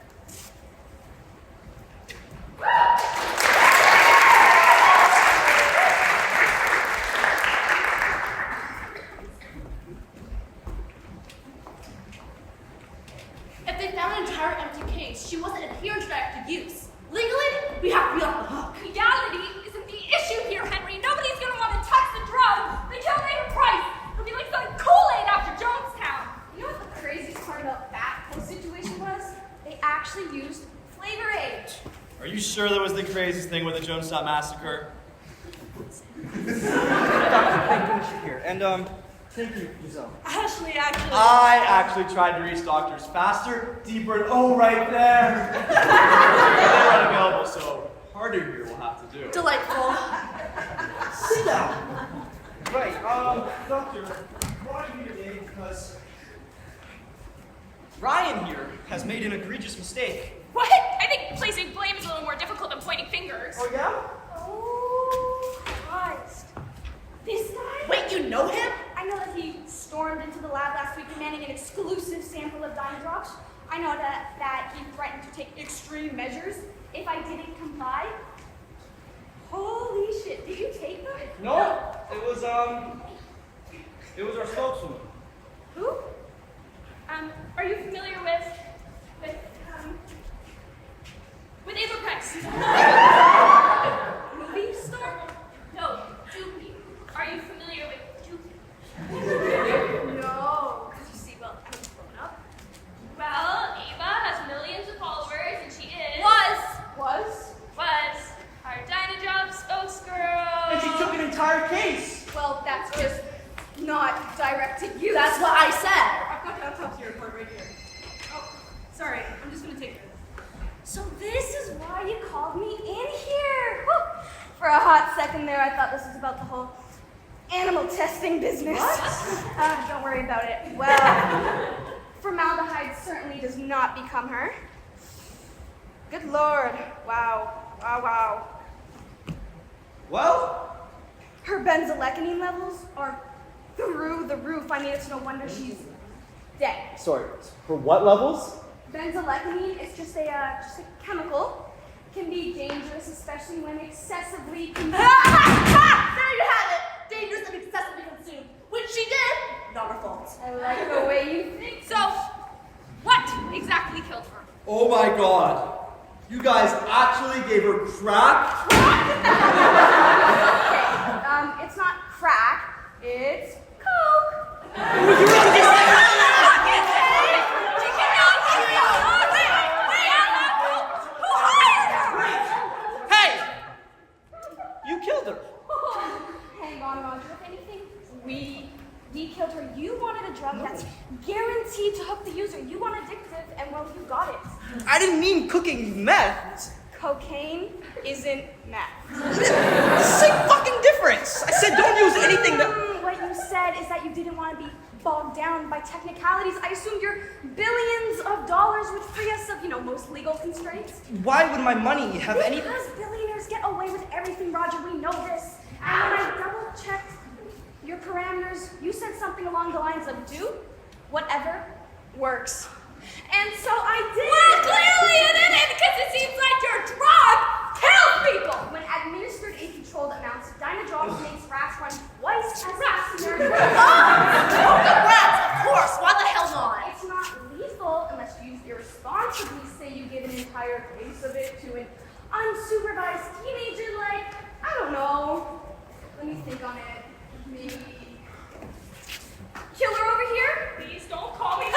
If they found an entire empty case, she wasn't adhering to active use. Legally, we have to be off the hook. Reality isn't the issue here, Henry. Nobody's gonna want to touch the drug. They killed Ada Price. It'll be like selling Kool-Aid after Jonestown. You know what the craziest part about that whole situation was? They actually used Flavor Aid. Are you sure that was the craziest thing with the Jonestown massacre? Doctor, thank goodness you're here. And, thank you, Giselle. I actually tried to reach doctors faster, deeper, and right there. They're unavailable, so harder here will have to do. Delightful. Sit down. Right, Doctor, I brought you today because Ryan here has made an egregious mistake. What? I think placing blame is a little more difficult than pointing fingers. Oh, yeah? Oh, Christ. This guy? Wait, you know him? I know that he stormed into the lab last week demanding an exclusive sample of dime drops. I know that he threatened to take extreme measures if I didn't comply. Holy shit, did you take them? No, it was our spokeswoman. Who? Are you familiar with Ada Price? Movie star? No, Doopy. Are you familiar with Doopy? No. Because you see, well, I was grown up. Well, Ava has millions of followers, and she is... Was our Dynajob spokesgirl. And she took an entire case. Well, that's just not direct to you. That's what I said. I've got the autopsy report right here. Oh, sorry. I'm just gonna take this. So this is why you called me in here. Whew. For a hot second there, I thought this was about the whole animal testing business. What? Don't worry about it. Well, formaldehyde certainly does not become her. Good Lord. Wow. Well? Her benzoleconine levels are through the roof. I mean, it's no wonder she's dead. Sorry, for what levels? Benzoleconine is just a chemical. It can be dangerous, especially when excessively consumed. There you have it! Dangerous and excessively consumed. Which she did. Not her fault. I like the way you think. So, what exactly killed her? Oh my god. You guys actually gave her crack? Okay, it's not crack. It's on, Roger. If anything, we killed her. You wanted a drug that's guaranteed to hook the user. You want addictive, and well, you got it. I didn't mean cooking meth. Cocaine isn't meth. Same fucking difference. I said don't use anything that... What you said is that you didn't want to be bogged down by technicalities. I assumed your billions of dollars would free us of, most legal constraints. Why would my money have any... Because billionaires get away with everything, Roger. We know this. And when I double-checked your parameters, you said something along the lines of do whatever works. And so I did. Well, clearly you didn't, because it seems like your drug kills people. When administered in controlled amounts, Dynadrop makes rats run twice as fast as their Oh, the rats, of course. Why the hell not? It's not lethal unless you use irresponsibly. Say you give an entire case of it to an unsupervised teenager, like, I don't know. Let me think on it. Maybe killer over here? Please don't call me I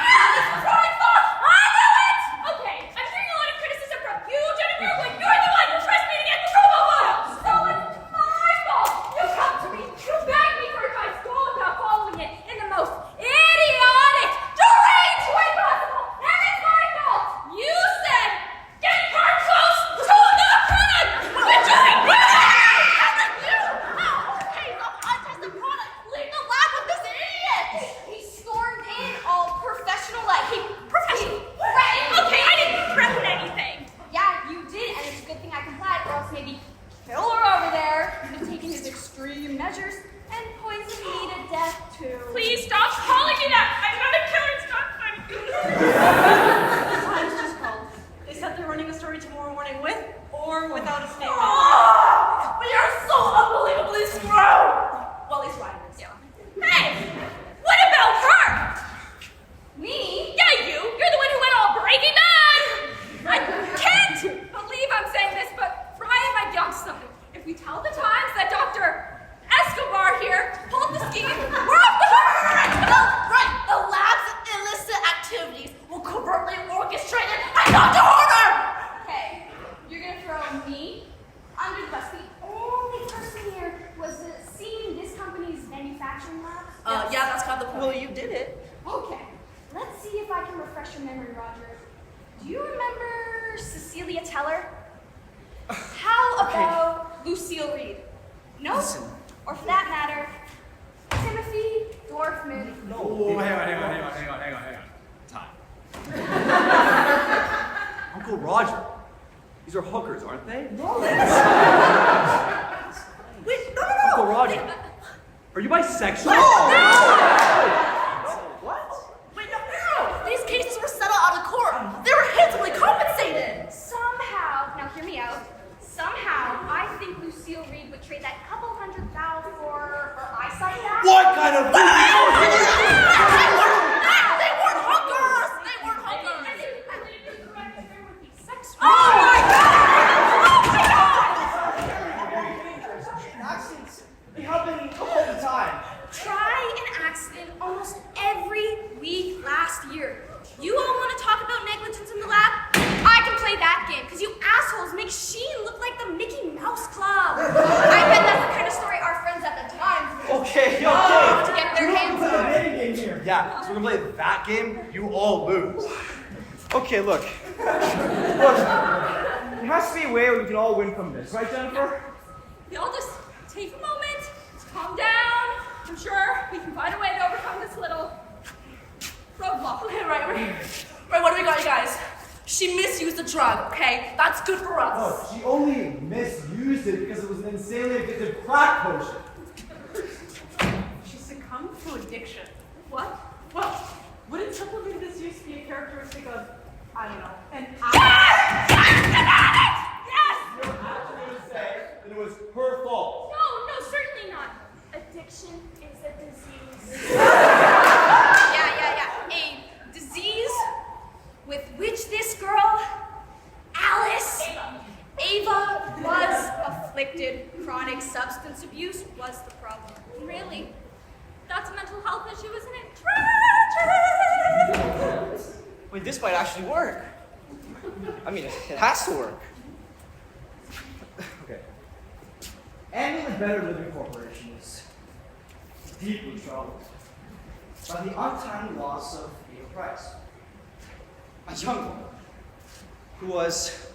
knew this was my fault! I knew it! Okay, I'm hearing a lot of criticism from you, Jennifer, when you're the one who pressed me to get the promo file! So it's my fault! You come to me, you beg me for advice, go about following it in the most idiotic, deranged way possible, and it's my fault! You said, get her close to the product! But you ignored it! Hey, the untested product! Leave the lab with this idiot! He stormed in all professional like he Professional. Okay, I didn't threaten anything. Yeah, you did, and it's a good thing I complied, or else maybe killer over there would have taken his extreme measures and poisoned me to death too. Please stop calling me that! I'm not a killer, it's not funny. The Times just called. They said they're running a story tomorrow morning with or without a statement. Oh, we are so unbelievably screwed! Well, at least Ryan is. Yeah. Hey! What about her? Me? Yeah, you're the one who went all Breaking Bad! I can't believe I'm saying this, but Brian might be onto something. If we tell the Times that Dr. Escobar here pulled the scheme, we're off the hook! Right, the lab's illicit activities will covertly orchestrate it by Dr. Horner! Okay, you're gonna throw me under the bus. The only person here was seen this company's manufacturing lab. Yeah, that's kind of the point. Well, you did it. Okay, let's see if I can refresh your memory, Roger. Do you remember Cecilia Teller? How about Lucille Reed? No? Listen. Or for that matter, Timothy Dorfman. Oh, hang on. Time. Uncle Roger. These are hookers, aren't they? Wait, no! Uncle Roger. Are you bisexual? Wait, no! These cases were settled out of court. They were handsomely compensated. Somehow, now hear me out. Somehow, I think Lucille Reed would trade that couple $100,000 for her eyesight back. What kind of... They weren't hookers! They weren't hookers! Oh my god! Accidents, they happen all the time. Try an accident almost every week last year. You all want to talk about negligence in the lab? I can play that game, because you assholes make Sheen look like the Mickey Mouse Club. I bet that's the kind of story our friends at the Times Okay. love to get their We're hands gonna on. play a game here. Yeah, so we're gonna play that game, you all lose. Okay, look. Look, there has to be a way where we can all win from this, right, Jennifer? Y'all just take a moment, calm down. I'm sure we can find a way to overcome this little roadblock. Okay, right, what do we got, you guys? She misused the drug, okay? That's good for us. Oh, she only misused it because it was an insanely addictive crack potion. She succumbed to addiction. What? Well, wouldn't supplement misuse be a characteristic of, I don't know, an Yes! Yes! You're actually going to say that it was her fault. No, certainly not. Addiction is a disease. Yeah. A disease with which this girl, Alice, Ava, was afflicted. Chronic substance abuse was the problem. Really? That's a mental health issue, isn't it? Tragic! Wait, this might actually work. I mean, it has to work. Okay. Amulet Better Living Corporation is deeply troubled by the untimely loss of Eva Price, a young woman who was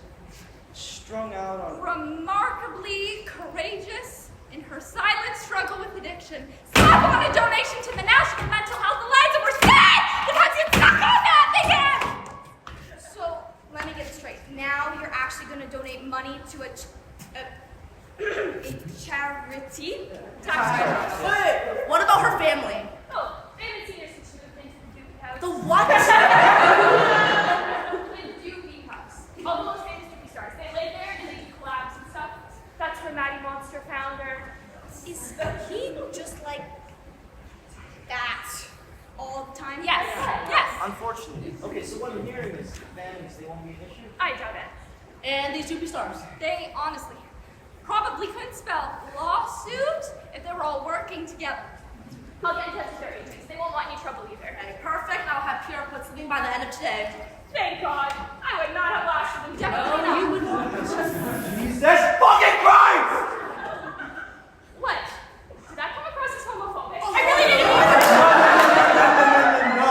strung out on. Remarkably courageous in her silent struggle with addiction. Slap on a donation to the National Mental Health Alliance, and we're sad that has you stuck on that again! So, let me get it straight. Now you're actually going to donate money to a charity? Wait, what about her family? Oh, famous senior citizen thinks the Doobie House. The what? The Doobie House. All the most famous Doobie stars. They live there and they do collabs and stuff. That's where Maddie Monster found her. Is he just like that all the time? Yes, yes. Unfortunately. Okay, so what I'm hearing is families, they won't be an issue? I doubt it. And these Doobie stars. They honestly probably couldn't spell lawsuit if they were all working together. I'll get in touch with their agents. They won't want any trouble either. Okay, perfect. I'll have PR put something by the end of today. Thank God. I would not have lasted them. Definitely No, you not. would not. Jesus fucking Christ! What? Did that come across as homophobic? Oh, I really didn't No!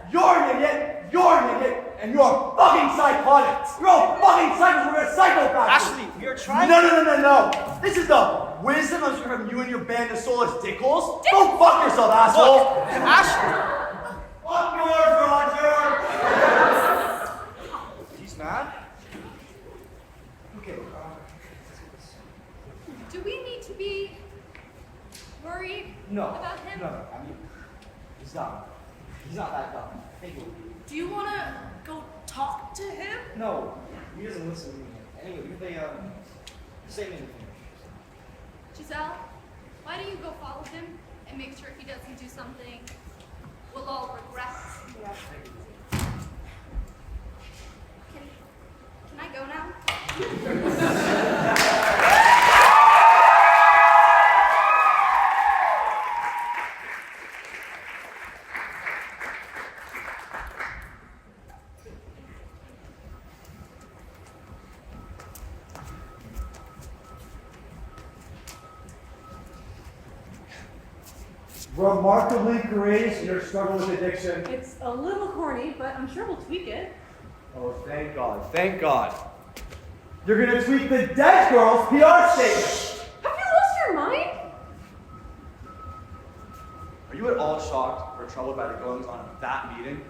You're an idiot, and you're fucking psychotic! You're all fucking psychos, we're a psychopath! Ashley, we are trying. No! This is the wisdom I'm sure from you and your band of soulless dickholes. Go fuck yourself, asshole! Look, Ashley. Fuck yours, Roger! He's mad? Okay, Do we need to be worried no. about him? No, I mean, he's not that dumb. I think it would be. Do you want to go talk to him? No, he doesn't listen to me. Anyway, they same information. Giselle, why don't you go follow him and make sure he doesn't do something we'll all regret? Can I go now? Remarkably courageous in your struggle with addiction. It's a little corny, but I'm sure we'll tweak it. Oh, thank God. Thank God. You're gonna tweet the Dead Girls PR statement. Have you lost your mind? Are you at all shocked or troubled by the goings on of that meeting?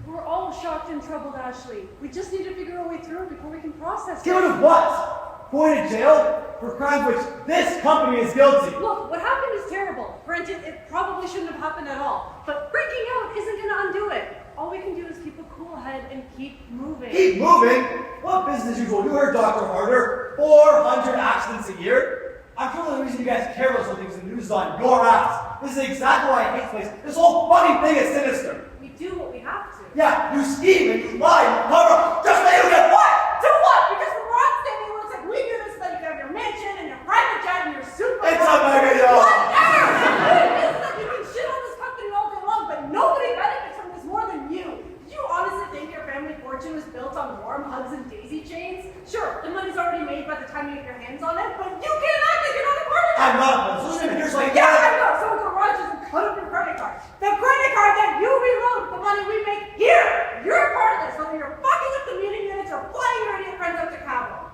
We're all shocked and troubled, Ashley. We just need to figure a way through before we can process it. Guilty of what? Going to jail for crimes which this company is guilty. Look, what happened is terrible. Granted, it probably shouldn't have happened at all. But breaking out isn't going to undo it. All we can do is keep a cool head and keep moving. Keep moving? What business as usual? You heard Dr. Harder. 400 accidents a year? I'm sure the reason you guys care about something is the news is on your ass. This is exactly why I hate this place. This whole fucking thing is sinister. We do what we have to. Yeah, you scheme and you lie and you cover up just so you get what? Do what? Because the Bronx thing looks like we do this so that you can have your mansion and your private jet and your super. It's a mega yacht. Whatever! It is that you can shit on this company all day long, but nobody benefits from this more than you. Do you honestly think your family fortune was built on warm hugs and daisy chains? Sure, the money's already made by the time you get your hands on it, but you can't act like you're not a part of it. I'm not, but listen, here's like Yeah, I know. So garages and cut up your credit card. The credit card that you reload with the money we make here. You're a part of this, whether you're fucking up the meeting minutes or flying your idiot friends up to Cabo.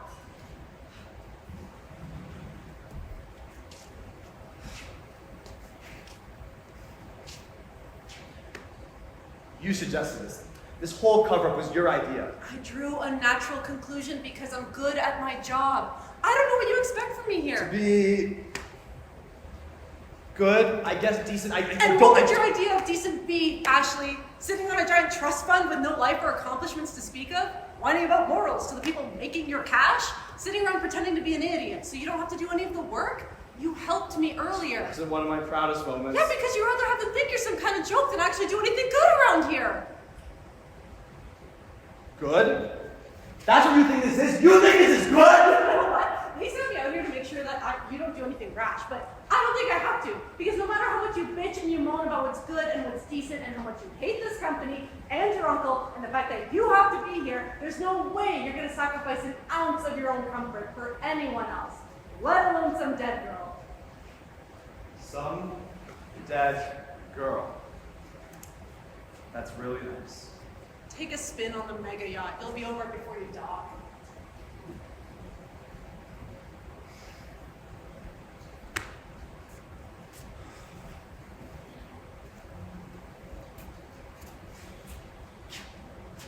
You suggested this. This whole cover-up was your idea. I drew a natural conclusion because I'm good at my job. I don't know what you expect from me here. To be good, I guess decent. And what would your idea of decent be, Ashley? Sitting on a giant trust fund with no life or accomplishments to speak of? Whining about morals to the people making your cash? Sitting around pretending to be an idiot so you don't have to do any of the work? You helped me earlier. This is one of my proudest moments. Yeah, because you'd rather have them think you're some kind of joke than actually do anything good around here. Good? That's what you think this is? You think this is good? You know what? They sent me out here to make sure that you don't do anything rash, but I don't think I have to. Because no matter how much you bitch and you moan about what's good and what's decent and how much you hate this company and your uncle and the fact that you have to be here, there's no way you're going to sacrifice an ounce of your own comfort for anyone else. let alone some dead girl. Some dead girl. That's really nice. Take a spin on the mega yacht. It'll be over before you dock.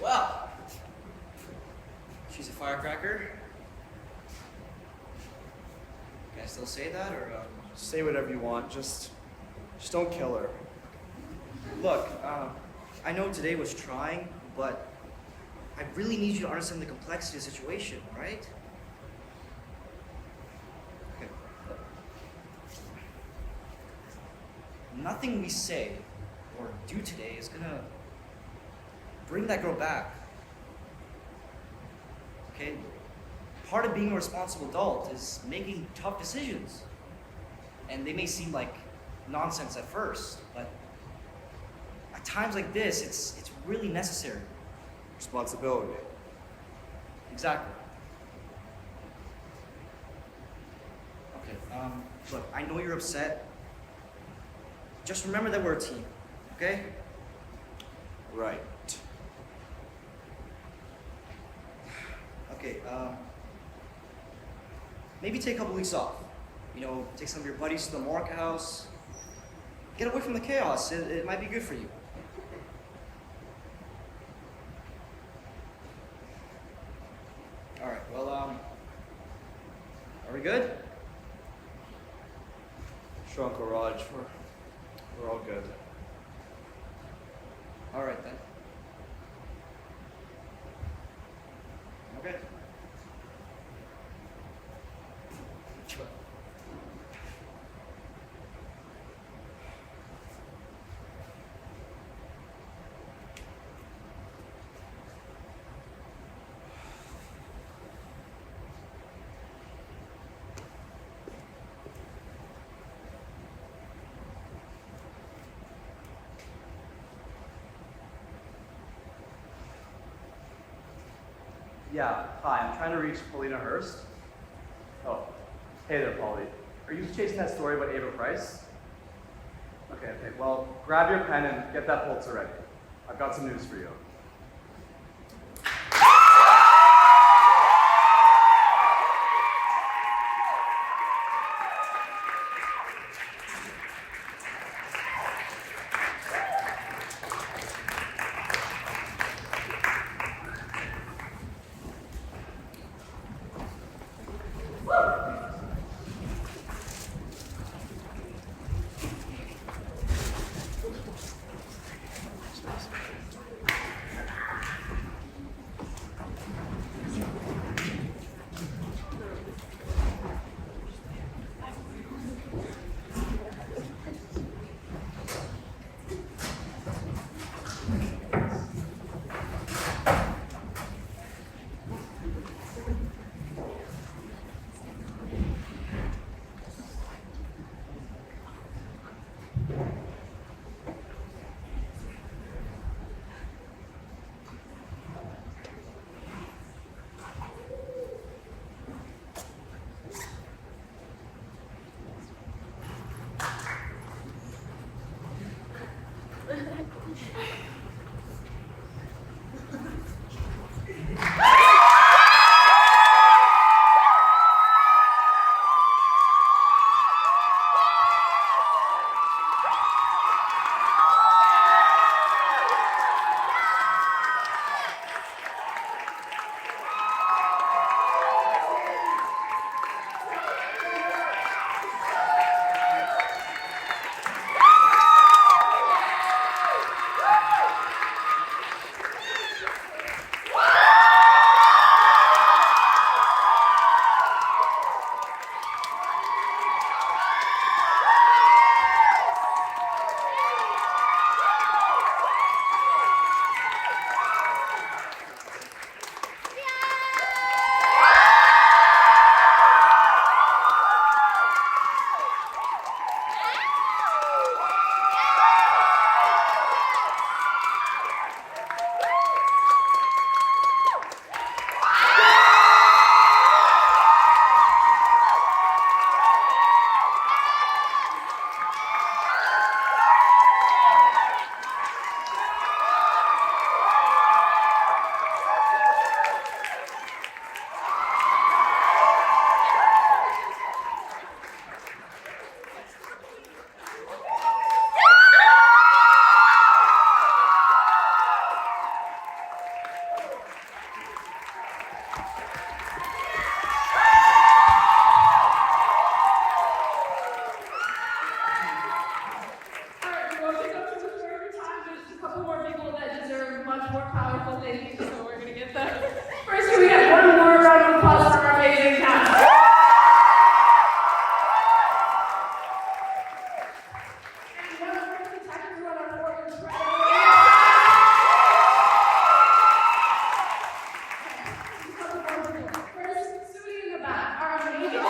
Well, she's a firecracker. Can I still say that, or Say whatever you want, just don't kill her. Look, I know today was trying, but I really need you to understand the complexity of the situation, right? Okay. Nothing we say or do today is gonna bring that girl back. Okay? Part of being a responsible adult is making tough decisions. And they may seem like nonsense at first, but at times like this, it's really necessary. Responsibility. Exactly. Okay, look, I know you're upset. Just remember that we're a team, okay? Right. Okay, maybe take a couple weeks off. You know, take some of your buddies to the market house. Get away from the chaos. It might be good for you. All right, well, are we good? Sure, Uncle Raj. We're all good. All right, then. Okay. Yeah, hi, I'm trying to reach Paulina Hurst. Oh, hey there, Polly. Are you chasing that story about Ava Price? Okay, well, grab your pen and get that Pulitzer ready. I've got some news for you. more powerful thank you, so we're gonna get them. First, can we get one more round of applause for our amazing cast? And one of our detectives who are on board with First, Sudi in the back, our amazing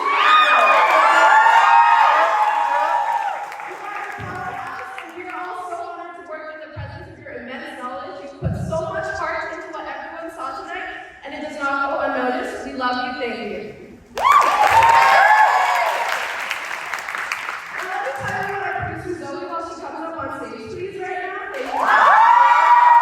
We are all so honored to work with the presence of your immense knowledge. You put so much heart into what everyone saw tonight, and it does not go unnoticed. We love you. Thank you. And let me tell you what our producer Zoe while she comes up on stage, please, right now. Thank you.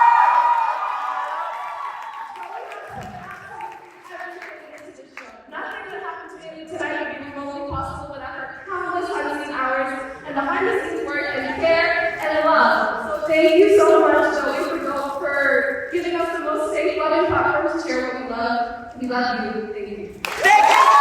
Nothing that happened to me tonight would be remotely possible without her countless unseen hours and behind the scenes work and care and love. So thank you so much, Zoe, for giving us the most safe, loving platform to share what we love. We love you. Thank you. Thank you.